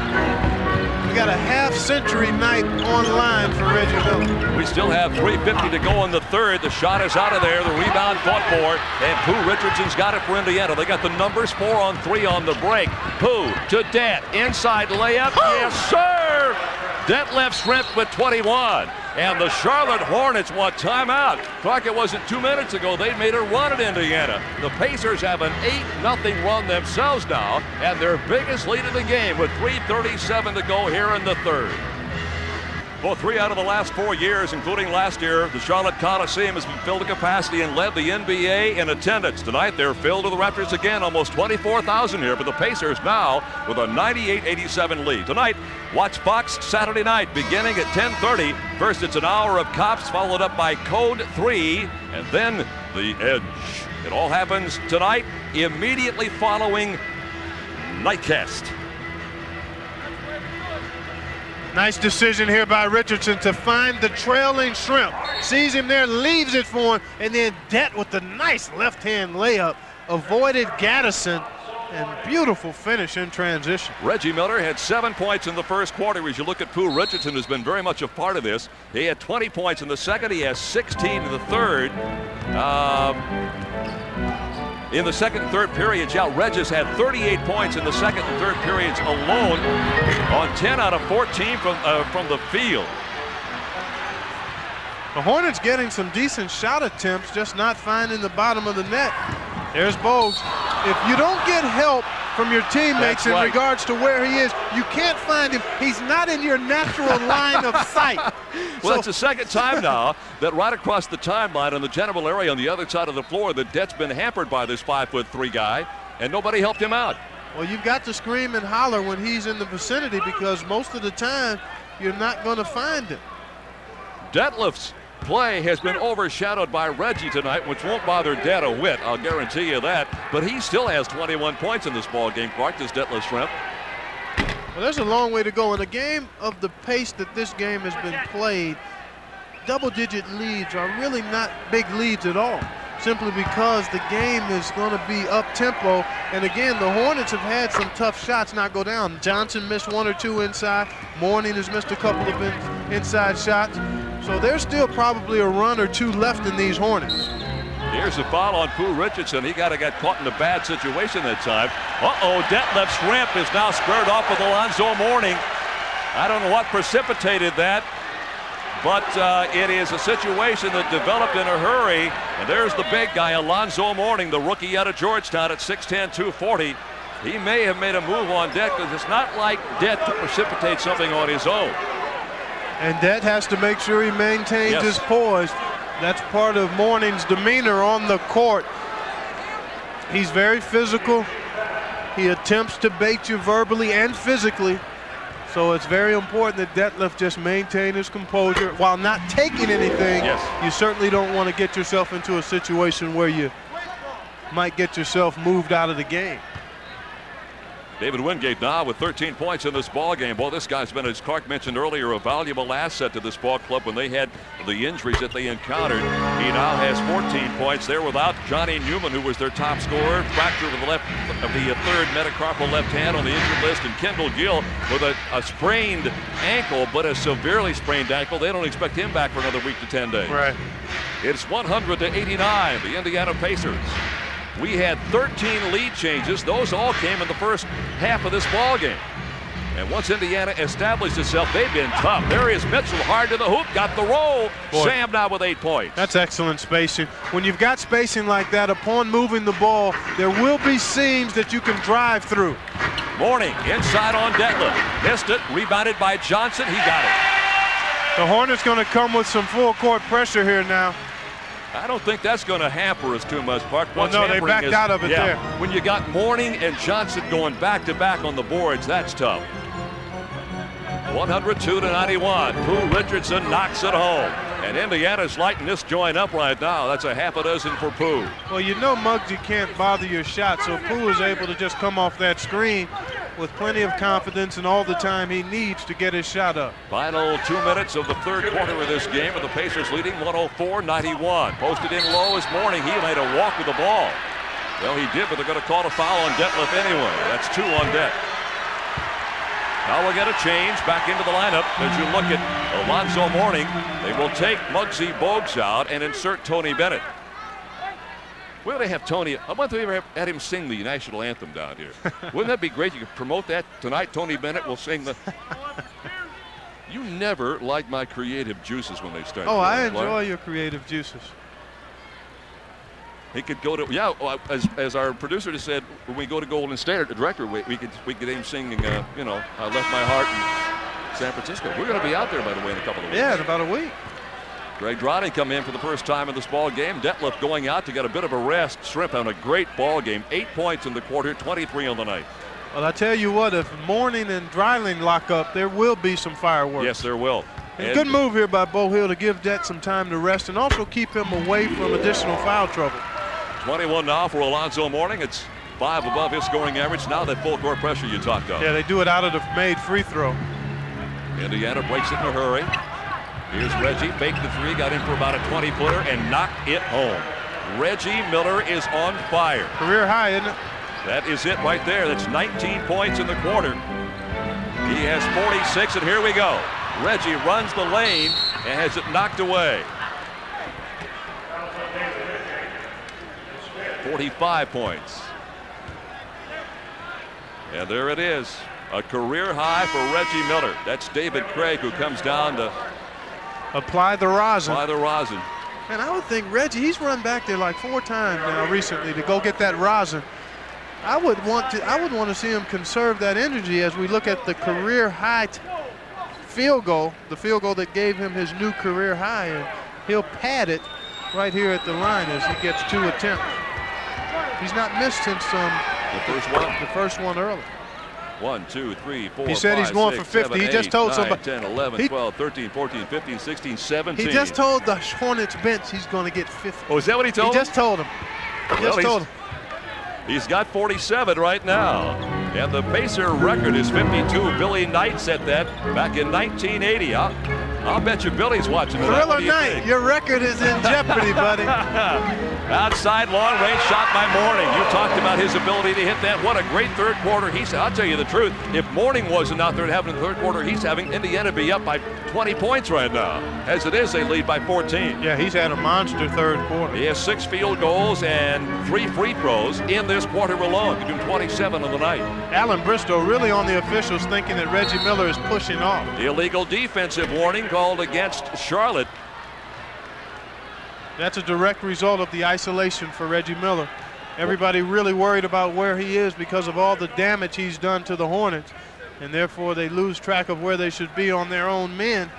We got a half-century night online for Reggie Miller.
We still have 3:50 to go in the third. The shot is out of there. The rebound fought for, and Pooh Richardson's got it for Indiana. They got the numbers 4 on 3 on the break. Pooh to Det, inside layup. Yes, sir! Detlef Schrempf with 21. And the Charlotte Hornets want timeout. Clark, it wasn't 2 minutes ago they made a run at Indiana. The Pacers have an 8-0 run themselves now, and their biggest lead of the game with 3:37 to go here in the third. Well, 3 out of the last 4 years, including last year, the Charlotte Coliseum has been filled to capacity and led the NBA in attendance. Tonight, they're filled to the Raptors again, almost 24,000 here, but the Pacers now with a 98-87 lead. Tonight, watch Fox Saturday night beginning at 10:30. First, it's an hour of Cops, followed up by Code 3, and then The Edge. It all happens tonight, immediately following Nightcast.
Nice decision here by Richardson to find the trailing Schrempf. Sees him there, leaves it for him, and then Det with the nice left-hand layup. Avoided Gaddison, and beautiful finish in transition.
Reggie Miller had 7 points in the first quarter. As you look at Pooh Richardson, who's been very much a part of this. He had 20 points in the second. He has 16 in the third. In the second and third periods, Regis had 38 points in the second and third periods alone on 10 out of 14 from the field.
The Hornets getting some decent shot attempts, just not finding the bottom of the net. There's Bogues. If you don't get help from your teammates in regards to where he is, you can't find him. He's not in your natural line of sight.
Well, it's the second time now that right across the timeline in the general area on the other side of the floor, that Det's been hampered by this 5'3" guy, and nobody helped him out.
Well, you've got to scream and holler when he's in the vicinity, because most of the time you're not going to find him.
Detlef's play has been overshadowed by Reggie tonight, which won't bother Det a whit, I'll guarantee you that. But he still has 21 points in this ball game, Clark, does Detlef Schrempf.
Well, there's a long way to go. In a game of the pace that this game has been played, double-digit leads are really not big leads at all, simply because the game is going to be up-tempo. And again, the Hornets have had some tough shots not go down. Johnson missed 1 or 2 inside. Mourning has missed a couple of inside shots. So there's still probably a run or 2 left in these Hornets.
Here's a foul on Pooh Richardson. He got caught in a bad situation that time. Detlef Schrempf is now squared off with Alonzo Mourning. I don't know what precipitated that, but it is a situation that developed in a hurry. And there's the big guy, Alonzo Mourning, the rookie out of Georgetown at 6'10", 240. He may have made a move on Det, because it's not like Det to precipitate something on his own.
And Det has to make sure he maintains his poise. That's part of Mourning's demeanor on the court. He's very physical. He attempts to bait you verbally and physically. So it's very important that Detlef just maintain his composure while not taking anything. You certainly don't want to get yourself into a situation where you might get yourself moved out of the game.
David Wingate now with 13 points in this ball game. Boy, this guy's been, as Clark mentioned earlier, a valuable asset to this ball club when they had the injuries that they encountered. He now has 14 points. They're without Johnny Newman, who was their top scorer, fracture of the third metacarpal left hand on the injured list, and Kendall Gill with a sprained ankle, but a severely sprained ankle. They don't expect him back for another week to 10 days.
Right.
It's 100-89, the Indiana Pacers. We had 13 lead changes. Those all came in the first half of this ball game. And once Indiana established itself, they've been tough. There is Mitchell, hard to the hoop, got the roll.
Boy,
Sam now with 8 points.
That's excellent spacing. When you've got spacing like that, upon moving the ball, there will be seams that you can drive through.
Mourning inside on Detlef. Missed it, rebounded by Johnson. He got it.
The Hornets going to come with some full court pressure here now.
I don't think that's going to hamper us too much, Park.
Well, no, they backed out of it there.
When you got Mourning and Johnson going back-to-back on the boards, that's tough. 102-91. Pooh Richardson knocks it home. And Indiana's lighting this joint up right now. That's a half a dozen for Pooh.
Well, you know Muggsy can't bother your shot, so Pooh is able to just come off that screen with plenty of confidence and all the time he needs to get his shot up.
Final 2 minutes of the third quarter of this game, with the Pacers leading 104-91. Posted in low this morning. He made a walk with the ball. Well, he did, but they're going to call a foul on Detlef anyway. That's 2 on deck. Now we'll get a change back into the lineup. As you look at Alonzo Mourning, they will take Muggsy Bogues out and insert Tony Bennett. Where do they have Tony? I wonder if we ever had him sing the national anthem down here. Wouldn't that be great? You could promote that tonight. Tony Bennett will sing the. You never like my creative juices when they start.
Oh, I enjoy your creative juices.
He could go to, yeah, as our producer just said, when we go to Golden State, the director, we could aim singing, you know, I left my heart in San Francisco. We're going to be out there, by the way, in a couple of weeks.
Yeah, in about a week.
Greg Droney come in for the first time in this ball game. Detlef going out to get a bit of a rest. Shrimp having a great ball game. 8 points in the quarter, 23 on the night.
Well, I tell you what, if Mourning and Dreiling lock up, there will be some fireworks.
Yes, there will.
And good move here by Bo Hill to give Det some time to rest and also keep him away from additional foul trouble.
21 now for Alonzo Mourning. It's 5 above his scoring average. Now that full court pressure you talked about.
Yeah, they do it out of the made free throw.
Indiana breaks it in a hurry. Here's Reggie, faked the 3, got in for about a 20-footer and knocked it home. Reggie Miller is on fire.
Career high, isn't it?
That is it right there. That's 19 points in the quarter. He has 46, and here we go. Reggie runs the lane and has it knocked away. 45 points. And there it is. A career high for Reggie Miller. That's David Craig, who comes down to
apply the rosin. And I would think Reggie, he's run back there like 4 times now recently to go get that rosin. I would want to see him conserve that energy as we look at the career high field goal, the field goal that gave him his new career high, and he'll pad it right here at the line as he gets 2 attempts. He's not missed since the first one early.
1, 2, 3, 4,
he said
5,
he's going
6,
for 50.
7,
he just
8,
told
9,
somebody.
10, 11, 12, 13, 14, 15, 16, 17.
He just told the Hornets bench he's going to get 50.
Oh, is that what he told
him? He just told him.
He's got 47 right now. And the Pacer record is 52. Billy Knight set that back in 1980. I'll bet you Billy's watching tonight.
Thriller Knight, your record is in jeopardy, buddy.
Outside long range shot by Mourning. You talked about his ability to hit that. What a great third quarter. I'll tell you the truth. If Mourning wasn't out there having the third quarter he's having, Indiana be up by 20 points right now. As it is, they lead by 14.
Yeah, he's had a monster third quarter.
He has 6 field goals and 3 free throws in this quarter alone. He's doing 27 on the night.
Alan Bristow really on the officials thinking that Reggie Miller is pushing off.
Illegal defensive warning called against Charlotte.
That's a direct result of the isolation for Reggie Miller. Everybody really worried about where he is because of all the damage he's done to the Hornets, and therefore they lose track of where they should be on their own men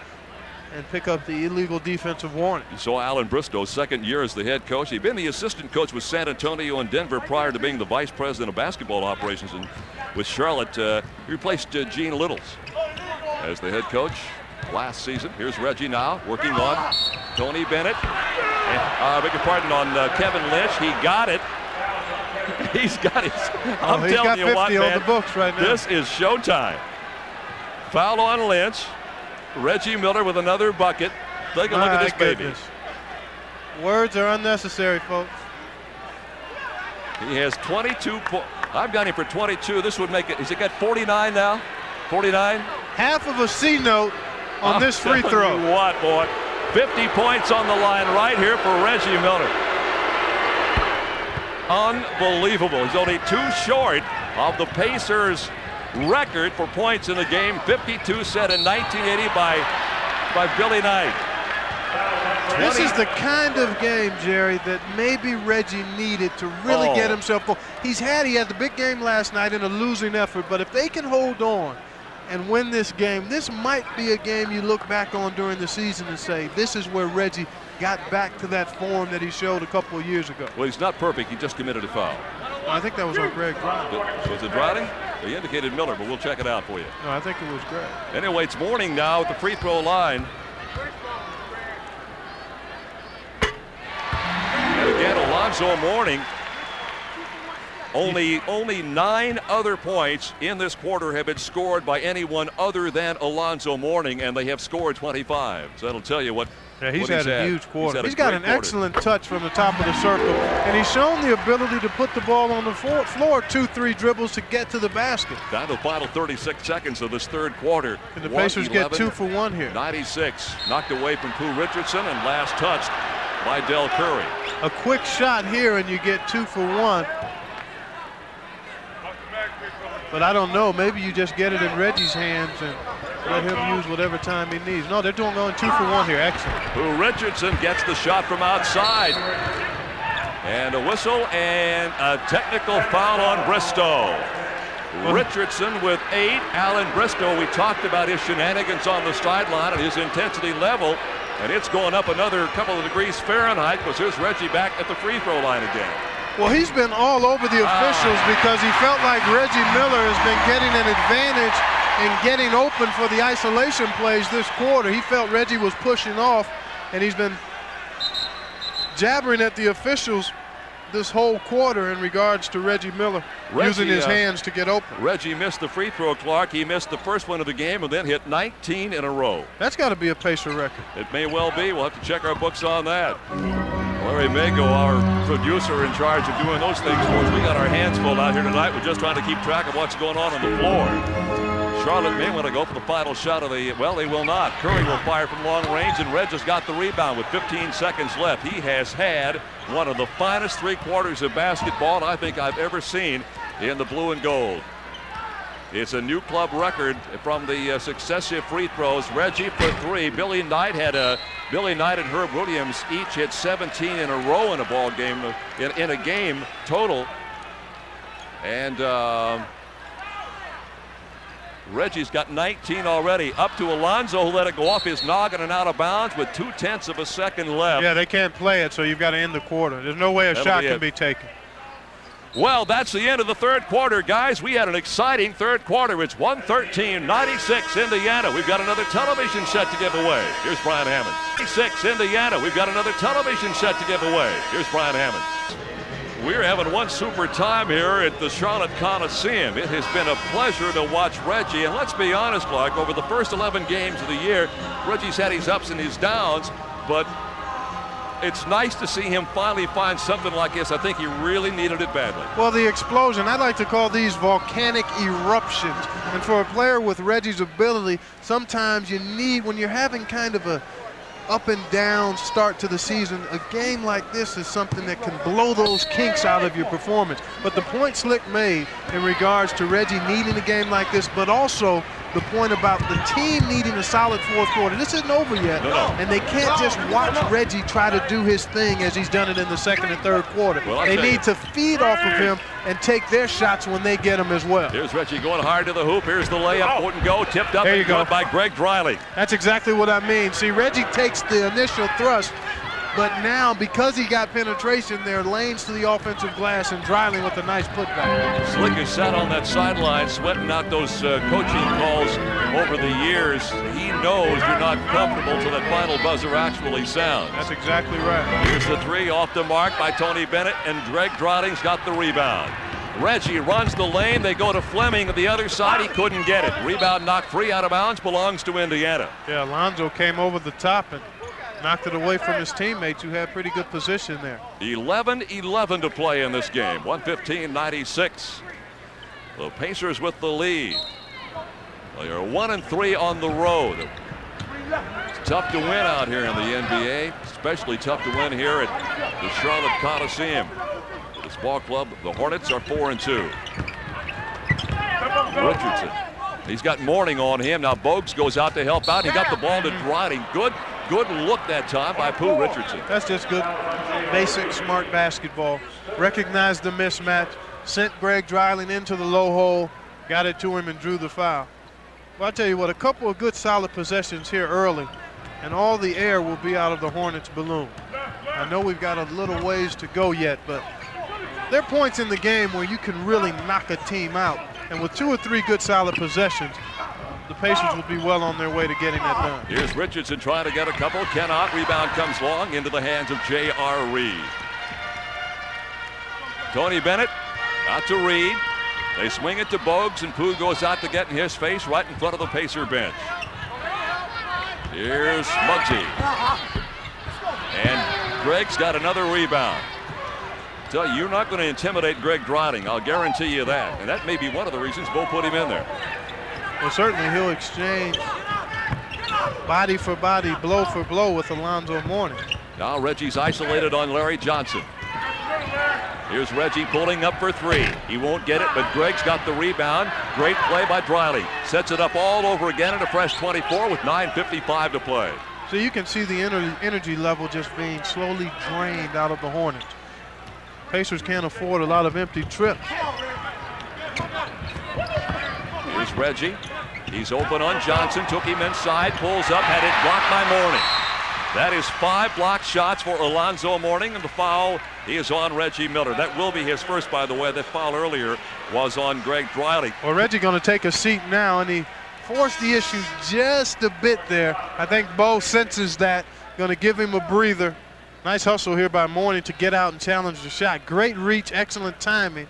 and pick up the illegal defensive warning.
You saw Alan Bristow's second year as the head coach. He'd been the assistant coach with San Antonio and Denver prior to being the vice president of basketball operations. And with Charlotte, he replaced Gene Littles as the head coach last season. Here's Reggie now working on Tony Bennett. And, beg your pardon, on Kevin Lynch. He got it. He's got it. I'm telling you what, man,
on the books right now.
This is showtime. Foul on Lynch. Reggie Miller with another bucket. Take a look at this baby.
Words are unnecessary, folks.
He has 22 points. I've got him for 22. This would make it. Has he got 49 now? 49?
Half of a C note on this free throw.
You what, boy? 50 points on the line right here for Reggie Miller. Unbelievable. He's only 2 short of the Pacers' record for points in the game. 52 set in 1980 by Billy Knight.
This is the kind of game, Jerry, that maybe Reggie needed to really get himself going. He had the big game last night in a losing effort, but if they can hold on and win this game, this might be a game you look back on during the season and say, this is where Reggie got back to that form that he showed a couple of years ago.
Well, he's not perfect. He just committed a foul.
I think that was on Greg Dryden.
Was it Dryden? He indicated Miller, but we'll check it out for you.
No, I think it was Greg.
Anyway, it's Mourning now at the free throw line. And again, Alonzo Mourning. Only 9 other points in this quarter have been scored by anyone other than Alonzo Mourning, and they have scored 25. So that'll tell you what.
Yeah, he's had a huge quarter. He's got an
quarter.
excellent touch from the top of the circle, and he's shown the ability to put the ball on the floor, 2-3 dribbles to get to the basket.
Down to the final 36 seconds of this third quarter.
And the Pacers get 2 for 1 here.
96 knocked away from Pooh Richardson, and last touched by Del Curry.
A quick shot here, and you get 2 for 1. But I don't know. Maybe you just get it in Reggie's hands and let him use whatever time he needs. No, they're going 2 for 1 here. Excellent.
Pooh Richardson gets the shot from outside. And a whistle and a technical foul on Bristow. Richardson with 8. Alan Bristow, we talked about his shenanigans on the sideline and his intensity level. And it's going up another couple of degrees Fahrenheit because here's Reggie back at the free throw line again.
Well, he's been all over the officials because he felt like Reggie Miller has been getting an advantage and getting open for the isolation plays this quarter. He felt Reggie was pushing off, and he's been jabbering at the officials this whole quarter in regards to Reggie Miller using his hands to get open.
Reggie missed the free throw, Clark. He missed the first one of the game and then hit 19 in a row.
That's got to be a Pacer record.
It may well be. We'll have to check our books on that. Larry Mago, our producer in charge of doing those things for us. We got our hands full out here tonight. We're just trying to keep track of what's going on the floor. Charlotte may want to go for the final shot of the, well, they will not. Curry will fire from long range, and Reg has got the rebound with 15 seconds left. He has had one of the finest 3 quarters of basketball I think I've ever seen in the blue and gold. It's a new club record from the successive free throws. Reggie for 3. Billy Knight and Herb Williams each hit 17 in a row in a ball game, in a game total. And Reggie's got 19 already. Up to Alonzo, who let it go off his noggin and out of bounds with 0.2 of a second left.
Yeah, they can't play it, so you've got to end the quarter. There's no way a shot can be taken.
Well, that's the end of the third quarter, guys. We had an exciting third quarter. It's 113-96 Indiana. We've got another television set to give away. Here's Brian Hammond. 96 Indiana. We've got another television set to give away. Here's Brian Hammond. We're having one super time here at the Charlotte Coliseum. It has been a pleasure to watch Reggie. And let's be honest, Clark, over the first 11 games of the year, Reggie's had his ups and his downs, but it's nice to see him finally find something like this. I think he really needed it badly.
Well, the explosion, I'd like to call these volcanic eruptions. And for a player with Reggie's ability, sometimes you need, when you're having kind of a up and down start to the season, a game like this is something that can blow those kinks out of your performance. But the point Slick made in regards to Reggie needing a game like this, but also the point about the team needing a solid fourth quarter. This isn't over yet, and they can't just watch Reggie try to do his thing as he's done it in the second and third quarter.
Well,
they need to feed off of him and take their shots when they get them as well.
Here's Reggie going hard to the hoop. Here's the layup. Wouldn't go. Tipped up
there you go.
By Greg Driley.
That's exactly what I mean. See, Reggie takes the initial thrust, but now because he got penetration, there are lanes to the offensive glass, and Driley with a nice putback.
Slick is sat on that sideline sweating out those coaching calls over the years. He knows you're not comfortable till that final buzzer actually sounds.
That's exactly right.
Here's the 3 off the mark by Tony Bennett, and Greg Driley's got the rebound. Reggie runs the lane. They go to Fleming at the other side. He couldn't get it. Rebound knocked free out of bounds, belongs to Indiana.
Yeah, Alonzo came over the top and knocked it away from his teammates who had pretty good position there.
11-11 to play in this game. 115-96. The Pacers with the lead. They are 1-3 on the road. It's tough to win out here in the NBA, especially tough to win here at the Charlotte Coliseum. This ball club, the Hornets, are 4-2. Richardson. He's got Mourning on him. Now Bogues goes out to help out. He got the ball to Dryling. Good look that time by Pooh Richardson.
That's just good, basic, smart basketball. Recognized the mismatch, sent Greg Dryling into the low hole, got it to him and drew the foul. Well, I'll tell you what, a couple of good solid possessions here early, and all the air will be out of the Hornets' balloon. I know we've got a little ways to go yet, but there are points in the game where you can really knock a team out. And with 2 or 3 good solid possessions, the Pacers will be well on their way to getting that done.
Here's Richardson trying to get a couple. Cannot. Rebound comes long into the hands of J.R. Reed. Tony Bennett out to Reed. They swing it to Bogues, and Pooh goes out to get in his face right in front of the Pacer bench. Here's Muggsy. And Greg's got another rebound. Tell you, you're not going to intimidate Greg Dryling. I'll guarantee you that. And that may be one of the reasons Bo put him in there.
Well, certainly he'll exchange body for body, blow for blow with Alonzo Mourning.
Now Reggie's isolated on Larry Johnson. Here's Reggie pulling up for 3. He won't get it, but Greg's got the rebound. Great play by Dryling. Sets it up all over again at a fresh 24 with 9:55 to play.
So you can see the energy level just being slowly drained out of the Hornets. Pacers can't afford a lot of empty trips.
Here's Reggie. He's open on Johnson. Took him inside. Pulls up. Had it blocked by Mourning. That is 5 blocked shots for Alonzo Mourning, and the foul is on Reggie Miller. That will be his first, by the way. The foul earlier was on Greg Dryling.
Well, Reggie going to take a seat now, and he forced the issue just a bit there. I think Bo senses that. Going to give him a breather. Nice hustle here by Mourning to get out and challenge the shot. Great reach, excellent timing,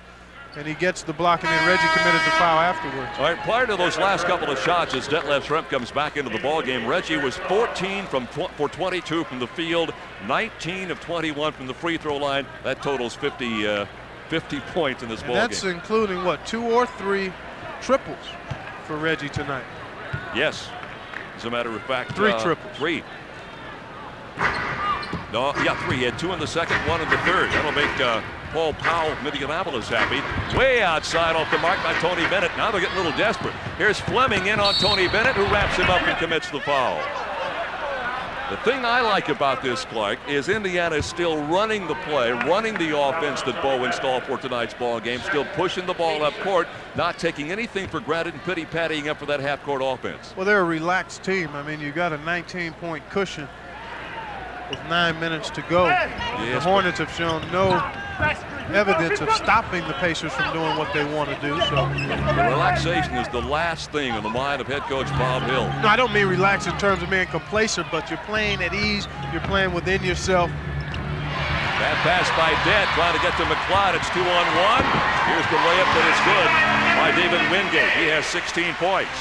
and he gets the block, and then Reggie committed the foul afterwards.
All right, prior to those last couple of shots, as Detlef Schrempf comes back into the ballgame, Reggie was 14 for 22 from the field, 19 of 21 from the free throw line. That totals 50 points in this ballgame.
That's including, what, 2 or 3 triples for Reggie tonight.
Yes. As a matter of fact,
3 triples.
3. No, yeah, 3. He had 2 in the second, 1 in the third. That'll make Paul Powell of Indianapolis happy. Way outside off the mark by Tony Bennett. Now they're getting a little desperate. Here's Fleming in on Tony Bennett, who wraps him up and commits the foul. The thing I like about this, Clark, is Indiana is still running the play, running the offense that Bo installed for tonight's ball game, still pushing the ball up court, not taking anything for granted and pity-pattying up for that half-court offense.
Well, they're a relaxed team. I mean, you got a 19-point cushion with 9 minutes to go.
Yes,
the Hornets have shown no evidence of stopping the Pacers from doing what they want to do. So
the relaxation is the last thing on the mind of head coach Bob Hill.
No, I don't mean relax in terms of being complacent, but you're playing at ease. You're playing within yourself.
Bad pass by Dent, trying to get to McLeod. It's 2-on-1. Here's the layup that is good by David Wingate. He has 16 points.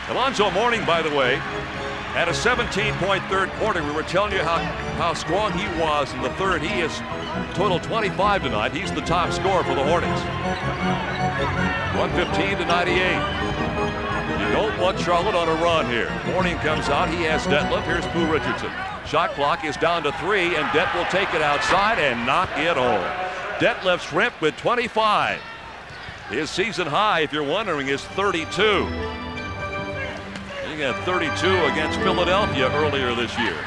Alonzo Mourning, by the way, had a 17-point third quarter. We were telling you how strong he was in the third. He is total 25 tonight. He's the top scorer for the Hornets. 115-98. You don't want Charlotte on a run here. Mourning comes out. He has Detlef. Here's Pooh Richardson. Shot clock is down to 3, and Det will take it outside and knock it home. Detlef Schrempf with 25. His season high, if you're wondering, is 32. He got 32 against Philadelphia earlier this year.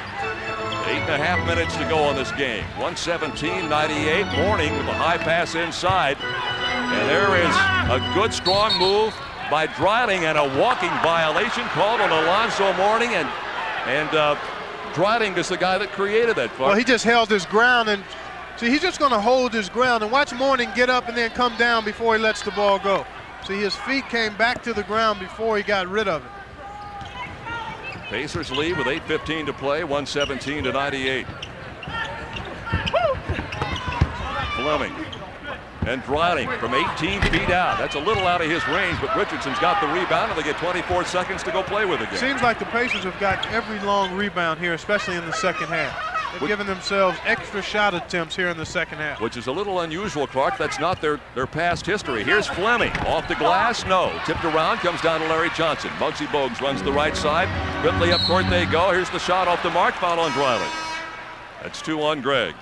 8.5 minutes to go on this game. 117-98. Mourning with a high pass inside. And there is a good, strong move by Dryling and a walking violation called on Alonzo Mourning. And Dryling is the guy that created that.
Well, he just held his ground, and see, he's just going to hold his ground and watch Mourning get up and then come down before he lets the ball go. See, his feet came back to the ground before he got rid of it.
Pacers lead with 8:15 to play, 117-98. Fleming and Dryling from 18 feet out. That's a little out of his range, but Richardson's got the rebound, and they get 24 seconds to go play with again.
Seems like the Pacers have got every long rebound here, especially in the second half. They've given themselves extra shot attempts here in the second half.
Which is a little unusual, Clark. That's not their past history. Here's Fleming. Off the glass, no. Tipped around, comes down to Larry Johnson. Muggsy Bogues runs the right side. Quickly up court they go. Here's the shot off the mark. Foul on Dryling. That's 2 on Greg.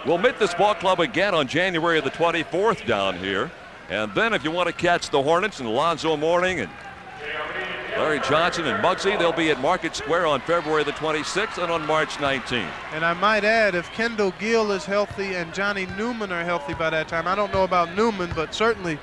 We'll meet this ball club again on January the 24th down here. And then if you want to catch the Hornets and Alonzo Mourning and Larry Johnson and Muggsy, they'll be at Market Square on February the 26th and on March 19th.
And I might add, if Kendall Gill is healthy and Johnny Newman are healthy by that time, I don't know about Newman, but certainly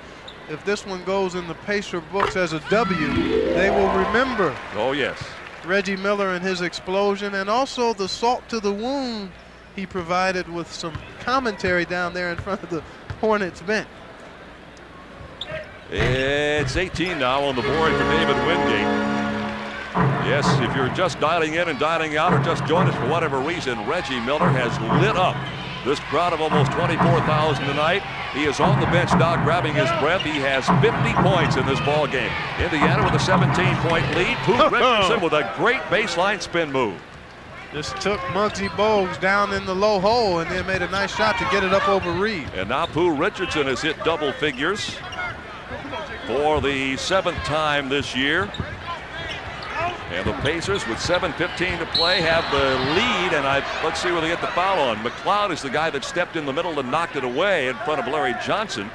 if this one goes in the Pacer books as a W, they will remember.
Oh, yes.
Reggie Miller and his explosion, and also the salt to the wound he provided with some commentary down there in front of the Hornets bench.
It's 18 now on the board for David Wingate. Yes, if you're just dialing in and dialing out or just joined us for whatever reason, Reggie Miller has lit up this crowd of almost 24,000 tonight. He is on the bench now grabbing his breath. He has 50 points in this ball game. Indiana with a 17-point lead. Pooh Richardson with a great baseline spin move.
Just took Muggsy Bogues down in the low hole and then made a nice shot to get it up over Reed.
And now Pooh Richardson has hit double figures for the 7th time this year. And the Pacers with 7:15 to play have the lead, and let's see where they get the foul on. McLeod is the guy that stepped in the middle and knocked it away in front of Larry Johnson.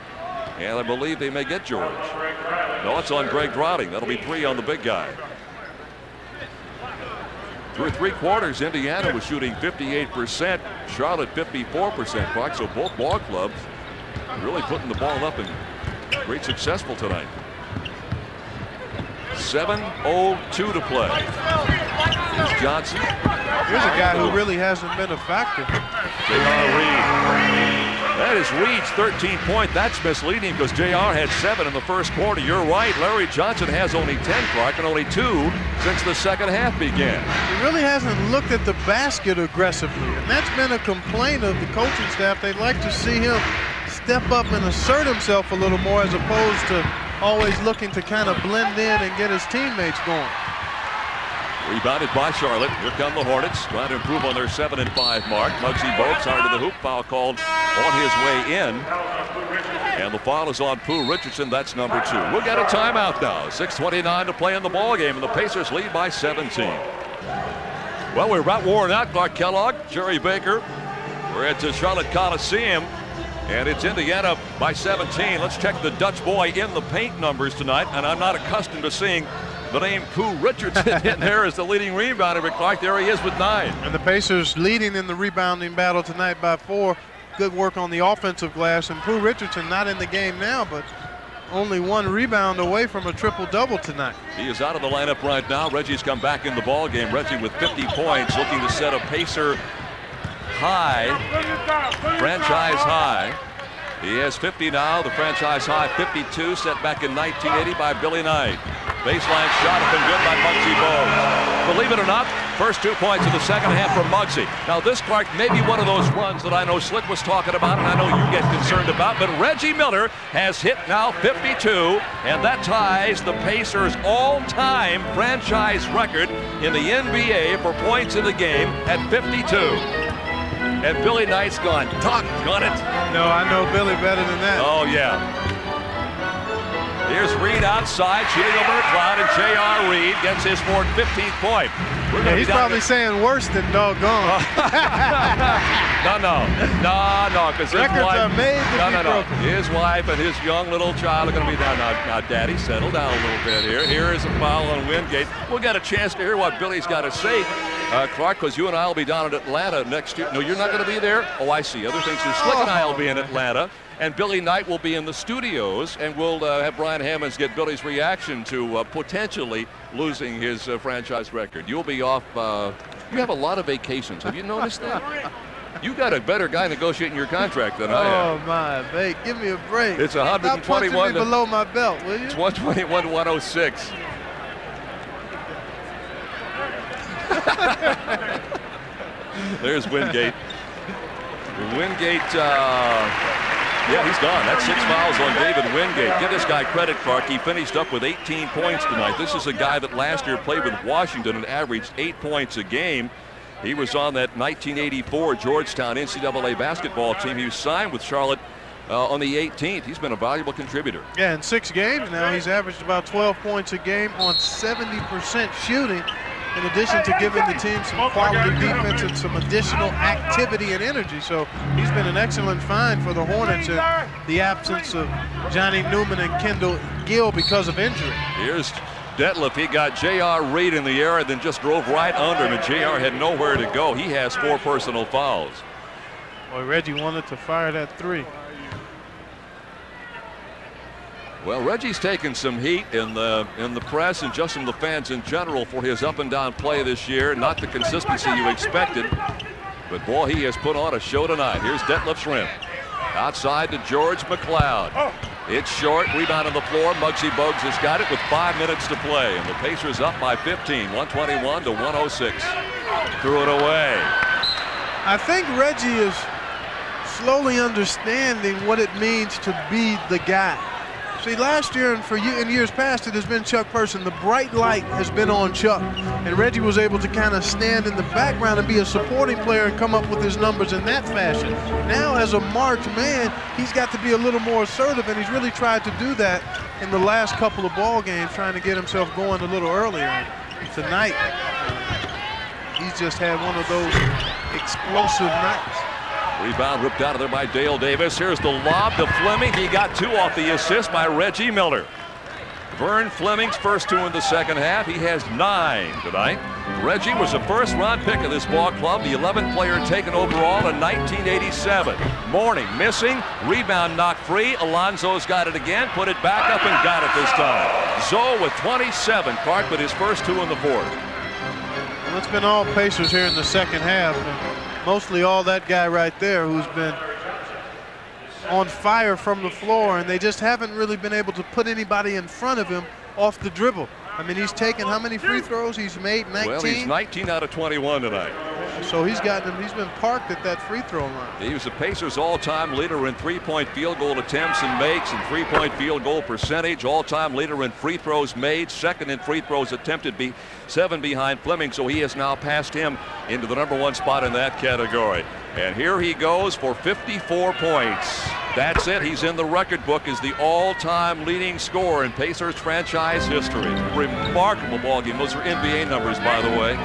And I believe they may get George. No, it's on Greg Drotting. That'll be 3 on the big guy. Through 3 quarters, Indiana was shooting 58%, Charlotte 54%. Clark, so both ball clubs really putting the ball up and great successful tonight. 7:02 to play. Here's Johnson.
Here's a guy who really hasn't been a factor.
J.R. Reed. That is Reed's 13th point. That's misleading because J.R. had 7 in the first quarter. You're right. Larry Johnson has only 10, Clark, and only 2 since the second half began.
He really hasn't looked at the basket aggressively, and that's been a complaint of the coaching staff. They'd like to see him step up and assert himself a little more as opposed to always looking to kind of blend in and get his teammates going.
Rebounded by Charlotte. Here come the Hornets trying to improve on their 7-5 mark. Muggsy Bogues hard to the hoop. Foul called on his way in. And the foul is on Pooh Richardson. That's number 2. We'll get a timeout now. 6:29 to play in the ball game, and the Pacers lead by 17. Well, we're about worn out. Clark Kellogg, Jerry Baker. We're at the Charlotte Coliseum. And it's Indiana by 17. Let's check the Dutch boy in the paint numbers tonight. And I'm not accustomed to seeing the name Pooh Richardson in there as the leading rebounder. But Clark, there he is with 9.
And the Pacers leading in the rebounding battle tonight by 4. Good work on the offensive glass. And Pooh Richardson not in the game now, but only 1 rebound away from a triple-double tonight.
He is out of the lineup right now. Reggie's come back in the ball game. Reggie with 50 points, looking to set a Pacer high, franchise high. He has 50 now, the franchise high 52, set back in 1980 by Billy Knight. Baseline shot up and good by Muggsy Bogues. Believe it or not, first 2 points of the second half from Muggsy. Now this, Clark, may be one of those runs that I know Slick was talking about and I know you get concerned about, but Reggie Miller has hit now 52, and that ties the Pacers' all-time franchise record in the NBA for points in the game at 52. And Billy Knight's gone, doggone it.
No, I know Billy better than that.
Oh, yeah. Here's Reed outside, shooting over McLeod, and J.R. Reed gets his 15th point.
Yeah, he's probably saying worse than doggone.
No, because his
records
wife,
are made to be broken.
His wife and his young little child are going to be down. Now, Daddy, settle down a little bit here. Here is a foul on Wingate. We'll get a chance to hear what Billy's got to say, Clark, because you and I will be down in Atlanta next year. No, you're not going to be there? Oh, I see. Other things. Slick and I will be in Atlanta. And Billy Knight will be in the studios, and we'll have Brian Hammonds get Billy's reaction to potentially losing his franchise record. You'll be off. You have a lot of vacations. Have you noticed that? You got a better guy negotiating your contract than I have.
Oh, my, babe, give me a break.
It's 121
Stop punching me below my belt, will you?
It's 121 to 106. There's Wingate. Yeah, he's gone. That's 6 fouls on David Wingate. Give this guy credit, Clark. He finished up with 18 points tonight. This is a guy that last year played with Washington and averaged 8 points a game. He was on that 1984 Georgetown NCAA basketball team. He was signed with Charlotte on the 18th. He's been a valuable contributor.
Yeah, in 6 games now, he's averaged about 12 points a game on 70% shooting. in addition to giving the team some quality defense and some additional activity and energy. So he's been an excellent find for the Hornets in the absence of Johnny Newman and Kendall Gill because of injury.
Here's Detlef. He got J.R. Reed in the air and then just drove right under him, and J.R. had nowhere to go. He has 4 personal fouls.
Boy, Reggie wanted to fire that 3.
Well, Reggie's taken some heat in the press and just from the fans in general for his up and down play this year. Not the consistency you expected, but boy, he has put on a show tonight. Here's Detlef Schrempf. Outside to George McLeod. It's short, rebound on the floor. Muggsy Bogues has got it with 5 minutes to play, and the Pacers up by 15, 121 to 106. Threw it away.
I think Reggie is slowly understanding what it means to be the guy. See, last year and in years past, it has been Chuck Person. The bright light has been on Chuck, and Reggie was able to kind of stand in the background and be a supporting player and come up with his numbers in that fashion. Now, as a marked man, he's got to be a little more assertive, and he's really tried to do that in the last couple of ball games, trying to get himself going a little earlier. And tonight, he's just had one of those explosive nights.
Rebound ripped out of there by Dale Davis. Here's the lob to Fleming. He got 2 off the assist by Reggie Miller. Vern Fleming's first 2 in the second half. He has 9 tonight. Reggie was a first-round pick of this ball club, the 11th player taken overall in 1987. Morning missing, rebound knocked free. Alonzo's got it again, put it back up and got it this time. Zoe with 27, Clark with his first 2 in the fourth.
Well, it's been all Pacers here in the second half. Mostly all that guy right there who's been on fire from the floor, and they just haven't really been able to put anybody in front of him off the dribble. I mean, he's taken how many free throws? He's made 19?
Well, he's 19 out of 21 tonight.
So he's been parked at that free throw line.
He was the Pacers' all-time leader in three-point field goal attempts and makes and three-point field goal percentage. All-time leader in free throws made, second in free throws attempted, 7 behind Fleming. So he has now passed him into the #1 spot in that category. And here he goes for 54 points. That's it. He's in the record book as the all-time leading scorer in Pacers franchise history. Remarkable ball game. Those are NBA numbers, by the way.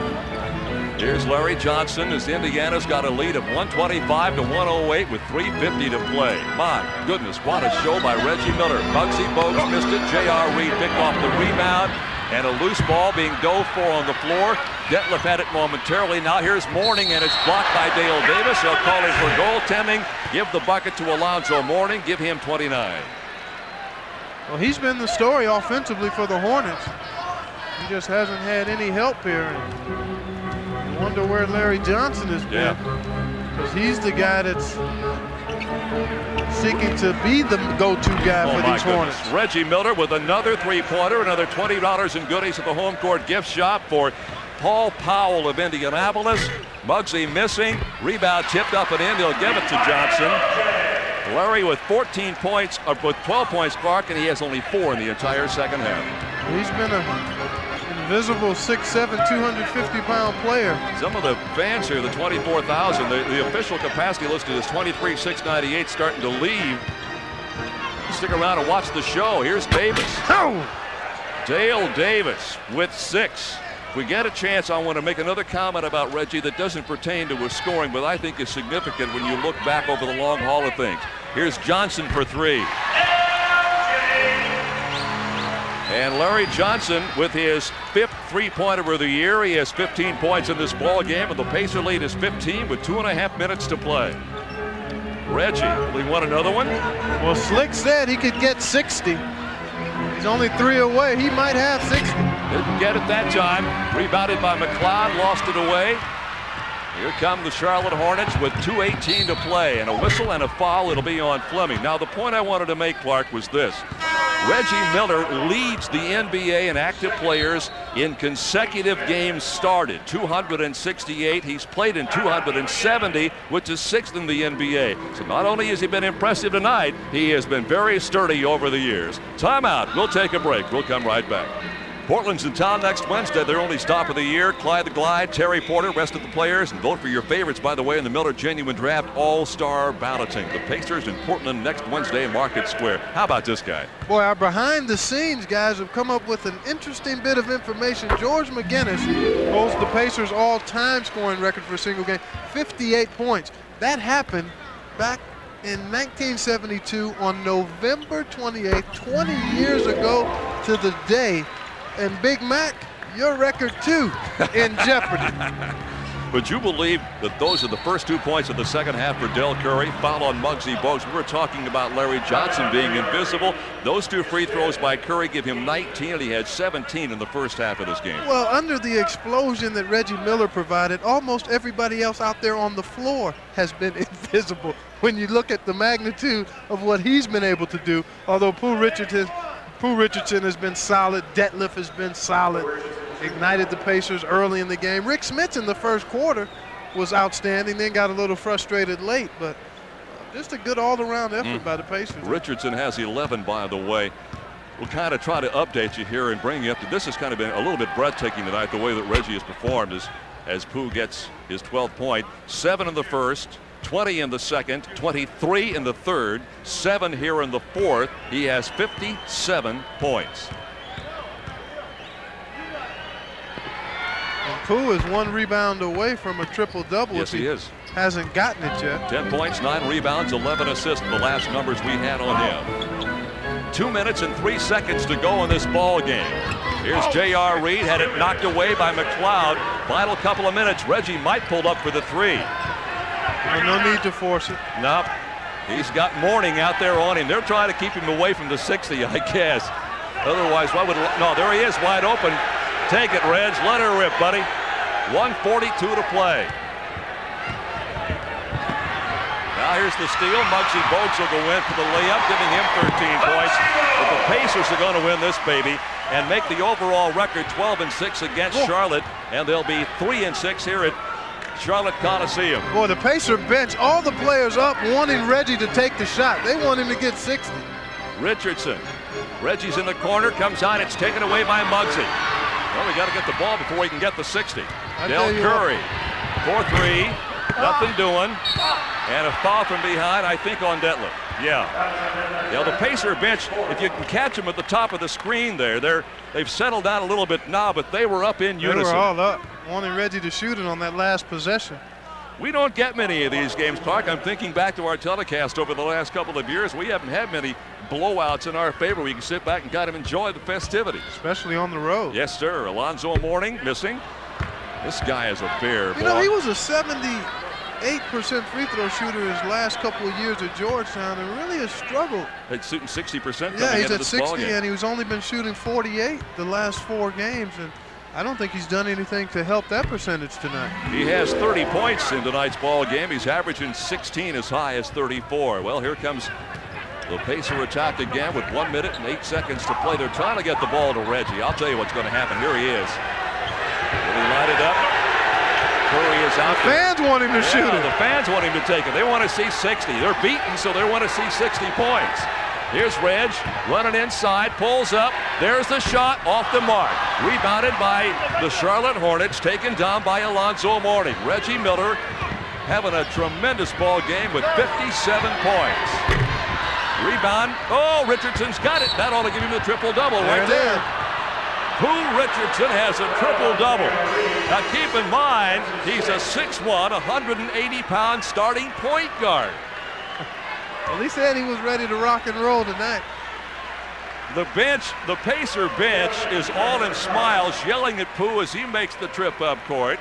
Here's Larry Johnson as Indiana's got a lead of 125 to 108 with 3:50 to play. My goodness, what a show by Reggie Miller. Muggsy Bogues missed it. J.R. Reed picked off the rebound, and a loose ball being dove for on the floor. Detlef had it momentarily. Now here's Mourning, and it's blocked by Dale Davis. They'll call him for goaltending. Give the bucket to Alonzo Mourning. Give him 29.
Well, he's been the story offensively for the Hornets. He just hasn't had any help here. I wonder where Larry Johnson has been, because he's the guy that's seeking to be the go-to guy for these Hornets.
Reggie Miller with another three-pointer, another $20 in goodies at the home court gift shop for Paul Powell of Indianapolis. Muggsy missing, rebound tipped up and in. They'll give it to Johnson. Larry with 14 points, or with 12 points, Clark, and he has only 4 in the entire second half.
He's been a invisible 6'7", 250-pound player.
Some of the fans here, the 24,000, the official capacity listed as 23,698, starting to leave. Stick around and watch the show. Here's Davis.
Oh!
Dale Davis with 6. If we get a chance, I want to make another comment about Reggie that doesn't pertain to his scoring, but I think is significant when you look back over the long haul of things. Here's Johnson for 3. And Larry Johnson with his 5th three-pointer of the year. He has 15 points in this ball game, and the Pacer lead is 15 with 2.5 minutes to play. Reggie, will he want another one?
Well, Slick said he could get 60. He's only 3 away. He might have 60.
Didn't get it that time. Rebounded by McLeod, lost it away. Here come the Charlotte Hornets with 2:18 to play, and a whistle and a foul. It'll be on Fleming. Now, the point I wanted to make, Clark, was this. Reggie Miller leads the NBA in active players in consecutive games started, 268. He's played in 270, which is 6th in the NBA. So not only has he been impressive tonight, he has been very sturdy over the years. Timeout. We'll take a break. We'll come right back. Portland's in town next Wednesday. Their only stop of the year. Clyde the Glide, Terry Porter, rest of the players. And vote for your favorites, by the way, in the Miller Genuine Draft All-Star Balloting. The Pacers in Portland next Wednesday in Market Square. How about this guy?
Boy, our behind-the-scenes guys have come up with an interesting bit of information. George McGinnis holds the Pacers' all-time scoring record for a single game, 58 points. That happened back in 1972 on November 28th, 20 years ago to the day. And Big Mac, your record too in jeopardy.
Would you believe that those are the first 2 points of the second half for Del Curry? Foul on Muggsy Bogues. We were talking about Larry Johnson being invisible. Those 2 free throws by Curry give him 19, and he had 17 in the first half of this game.
Well, under the explosion that Reggie Miller provided, almost everybody else out there on the floor has been invisible when you look at the magnitude of what he's been able to do. Although Pooh Richardson has been solid. Detlef has been solid. Ignited the Pacers early in the game. Rick Smits in the first quarter was outstanding, then got a little frustrated late, but just a good all-around effort by the Pacers.
Richardson has 11, by the way. We'll kind of try to update you here and bring you up to this. Has kind of been a little bit breathtaking tonight, the way that Reggie has performed as Pooh gets his 12th point. 7 in the first, 20 in the second, 23 in the third, 7 here in the fourth. He has 57 points.
And Pooh is 1 rebound away from a triple-double.
Yes, he is.
Hasn't gotten it yet.
10 points, 9 rebounds, 11 assists, the last numbers we had on him. 2 minutes and 3 seconds to go in this ball game. Here's J.R. Reed, had it knocked away by McLeod. Final couple of minutes. Reggie might pull up for the 3.
Well, no need to force it.
Nope. He's got Mourning out there on him. They're trying to keep him away from the 60, I guess. Otherwise, why would... No, there he is, wide open. Take it, Reg. Let her rip, buddy. 1:42 to play. Now here's the steal. Muggsy Bogues will go in for the layup, giving him 13 points. But the Pacers are going to win this baby and make the overall record 12-6 against Charlotte, and they'll be 3-6 here at Charlotte Coliseum.
Boy, the Pacer bench, all the players up wanting Reggie to take the shot. They want him to get 60.
Richardson. Reggie's in the corner, comes out, it's taken away by Muggsy. Well, we got to get the ball before he can get the 60. Del Curry, 4-3, nothing doing. And a foul from behind, I think, on Detlef. Yeah. The Pacer bench, if you can catch them at the top of the screen there, they've settled down a little bit now, but they were up in unison.
They were all up, wanting Reggie to shoot it on that last possession.
We don't get many of these games, Clark. I'm thinking back to our telecast over the last couple of years. We haven't had many blowouts in our favor. We can sit back and kind of enjoy the festivities.
Especially on the road.
Yes, sir. Alonzo Mourning missing. This guy is a bear.
You know, he was a 78% free throw shooter his last couple of years at Georgetown and really has struggled.
He's shooting 60%.
Yeah, he's at 60 and he's only been shooting 48 the last 4 games. And I don't think he's done anything to help that percentage tonight.
He has 30 points in tonight's ball game. He's averaging 16 as high as 34. Well, here comes the Pacer attack again with 1 minute and 8 seconds to play. They're trying to get the ball to Reggie. I'll tell you what's going to happen. Here he is. Will he light it up? Curry is out.
The fans want him to shoot it.
The fans want him to take it. They want to see 60. They're beaten, so they want to see 60 points. Here's Reg running inside, pulls up. There's the shot off the mark. Rebounded by the Charlotte Hornets, taken down by Alonzo Mourning. Reggie Miller having a tremendous ball game with 57 points. Rebound. Oh, Richardson's got it. That ought to give him the triple-double right there. Pooh Richardson has a triple-double. Now keep in mind, he's a 6'1", 180-pound starting point guard.
Well, he said he was ready to rock and roll tonight.
The bench, the Pacer bench, is all in smiles, yelling at Pooh as he makes the trip up court.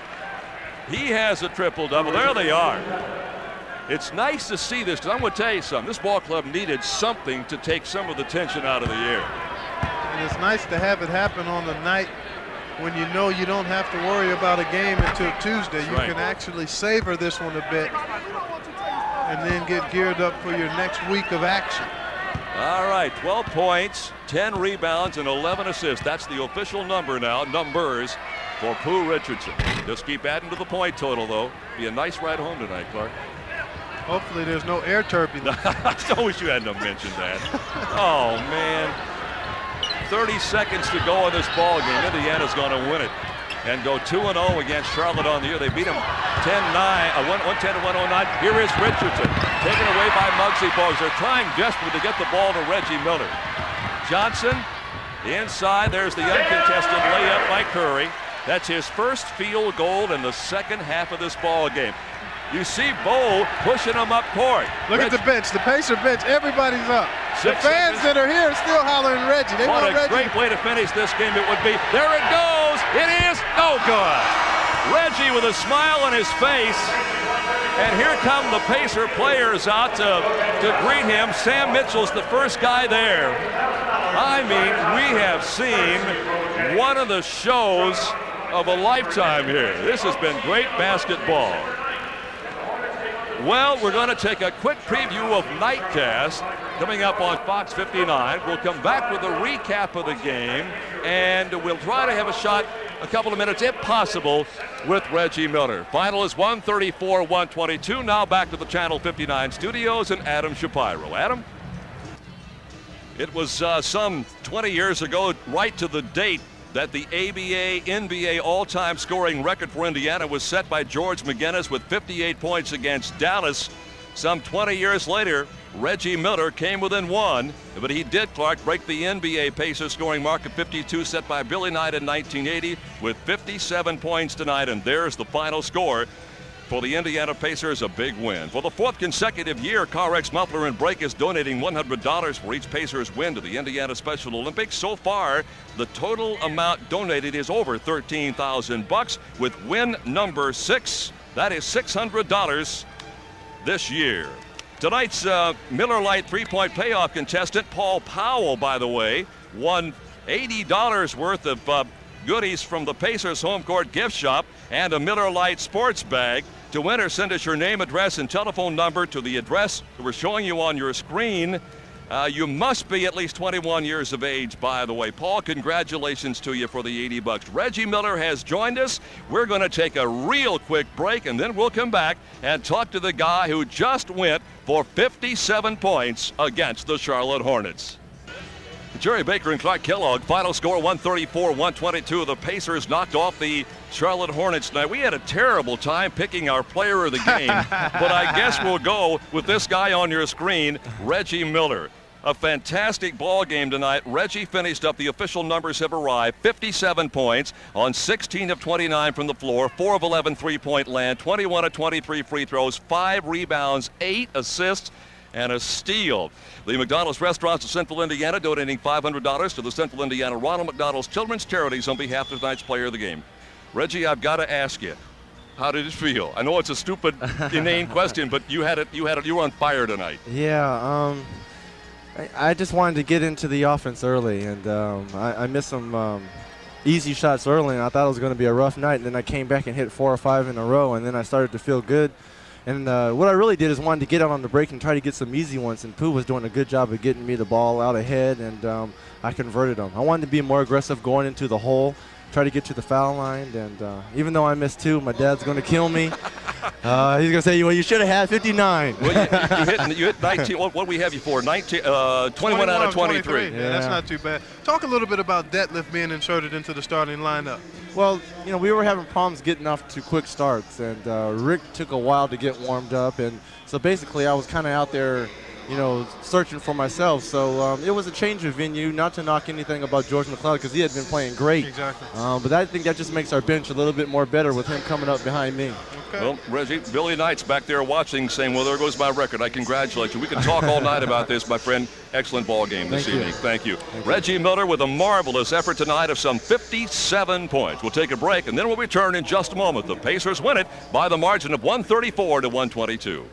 He has a triple-double. There they are. It's nice to see this, because I'm going to tell you something. This ball club needed something to take some of the tension out of the air.
And it's nice to have it happen on the night when you know you don't have to worry about a game until Tuesday. You can actually savor this one a bit and then get geared up for your next week of action.
All right, 12 points, 10 rebounds, and 11 assists. That's the official number now, numbers for Pooh Richardson. Just keep adding to the point total, though. Be a nice ride home tonight, Clark.
Hopefully there's no air turbulence.
I wish you hadn't mentioned that. Oh, man. 30 seconds to go in this ball game. Indiana's going to win it and go 2-0 against Charlotte on the year. They beat them 110 to 109. Here is Richardson, taken away by Muggsy Bogues. They're trying desperately to get the ball to Reggie Miller. Johnson inside. There's the uncontested layup by Curry. That's his first field goal in the second half of this ball game. You see Bo pushing him up court.
Look at the bench, the Pacer bench. Everybody's up. The fans that are here are still hollering Reggie. They
what
want
a
Reggie.
great way to finish this game it would be. There it goes. It is no good. Reggie with a smile on his face. And here come the Pacer players out to greet him. Sam Mitchell's the first guy there. I mean, we have seen one of the shows of a lifetime here. This has been great basketball. Well, we're going to take a quick preview of Nightcast coming up on Fox 59. We'll come back with a recap of the game, and we'll try to have a shot a couple of minutes, if possible, with Reggie Miller. Final is 134-122. Now back to the Channel 59 studios and Adam Shapiro. Adam? It was some 20 years ago, right to the date, that the ABA NBA all-time scoring record for Indiana was set by George McGinnis with 58 points against Dallas. Some 20 years later, Reggie Miller came within one, but he did, Clark, break the NBA Pacers scoring mark of 52 set by Billy Knight in 1980 with 57 points tonight, and there's the final score. For the Indiana Pacers, a big win. For the fourth consecutive year, CarX Muffler and Brake is donating $100 for each Pacers win to the Indiana Special Olympics. So far, the total amount donated is over $13,000 with win number 6. That is $600 this year. Tonight's Miller Lite three-point payoff contestant, Paul Powell, by the way, won $80 worth of goodies from the Pacers home court gift shop and a Miller Lite sports bag. To enter, send us your name, address, and telephone number to the address that we're showing you on your screen. You must be at least 21 years of age, by the way. Paul, congratulations to you for the $80. Reggie Miller has joined us. We're going to take a real quick break, and then we'll come back and talk to the guy who just went for 57 points against the Charlotte Hornets. Jerry Baker and Clark Kellogg, final score 134-122. The Pacers knocked off the Charlotte Hornets tonight. We had a terrible time picking our player of the game, but I guess we'll go with this guy on your screen, Reggie Miller. A fantastic ball game tonight. Reggie finished up, the official numbers have arrived, 57 points on 16 of 29 from the floor, 4 of 11 three-point land, 21 of 23 free throws, 5 rebounds, 8 assists, and a steal. The McDonald's Restaurants of Central Indiana donating $500 to the Central Indiana Ronald McDonald's Children's Charities on behalf of tonight's player of the game. Reggie, I've got to ask you, how did it feel? I know it's a stupid, inane question, but you were on fire tonight.
Yeah, I just wanted to get into the offense early, and I missed some easy shots early, and I thought it was going to be a rough night, and then I came back and hit 4 or 5 in a row, and then I started to feel good. And what I really did is wanted to get out on the break and try to get some easy ones, and Pooh was doing a good job of getting me the ball out ahead, and I converted them. I wanted to be more aggressive going into the hole, try to get to the foul line, and even though I missed 2, my dad's going to kill me. He's going to say, well, you should have had 59.
Well, you hit 19. What we have you for? 21 out of 23.
Yeah, that's not too bad. Talk a little bit about Detlef being inserted into the starting lineup.
Well, you know, we were having problems getting off to quick starts, and Rick took a while to get warmed up, and so basically I was kind of out there, you know, searching for myself. So it was a change of venue, not to knock anything about George McLeod because he had been playing great.
Exactly.
But I think that just makes our bench a little bit more better with him coming up behind me.
Okay.
Well, Reggie, Billy Knight's back there watching, saying, well, there goes my record. I congratulate you. We can talk all night about this, my friend. Excellent ball game this evening. Thank you. Reggie Miller with a marvelous effort tonight of some 57 points. We'll take a break, and then we'll return in just a moment. The Pacers win it by the margin of 134 to 122.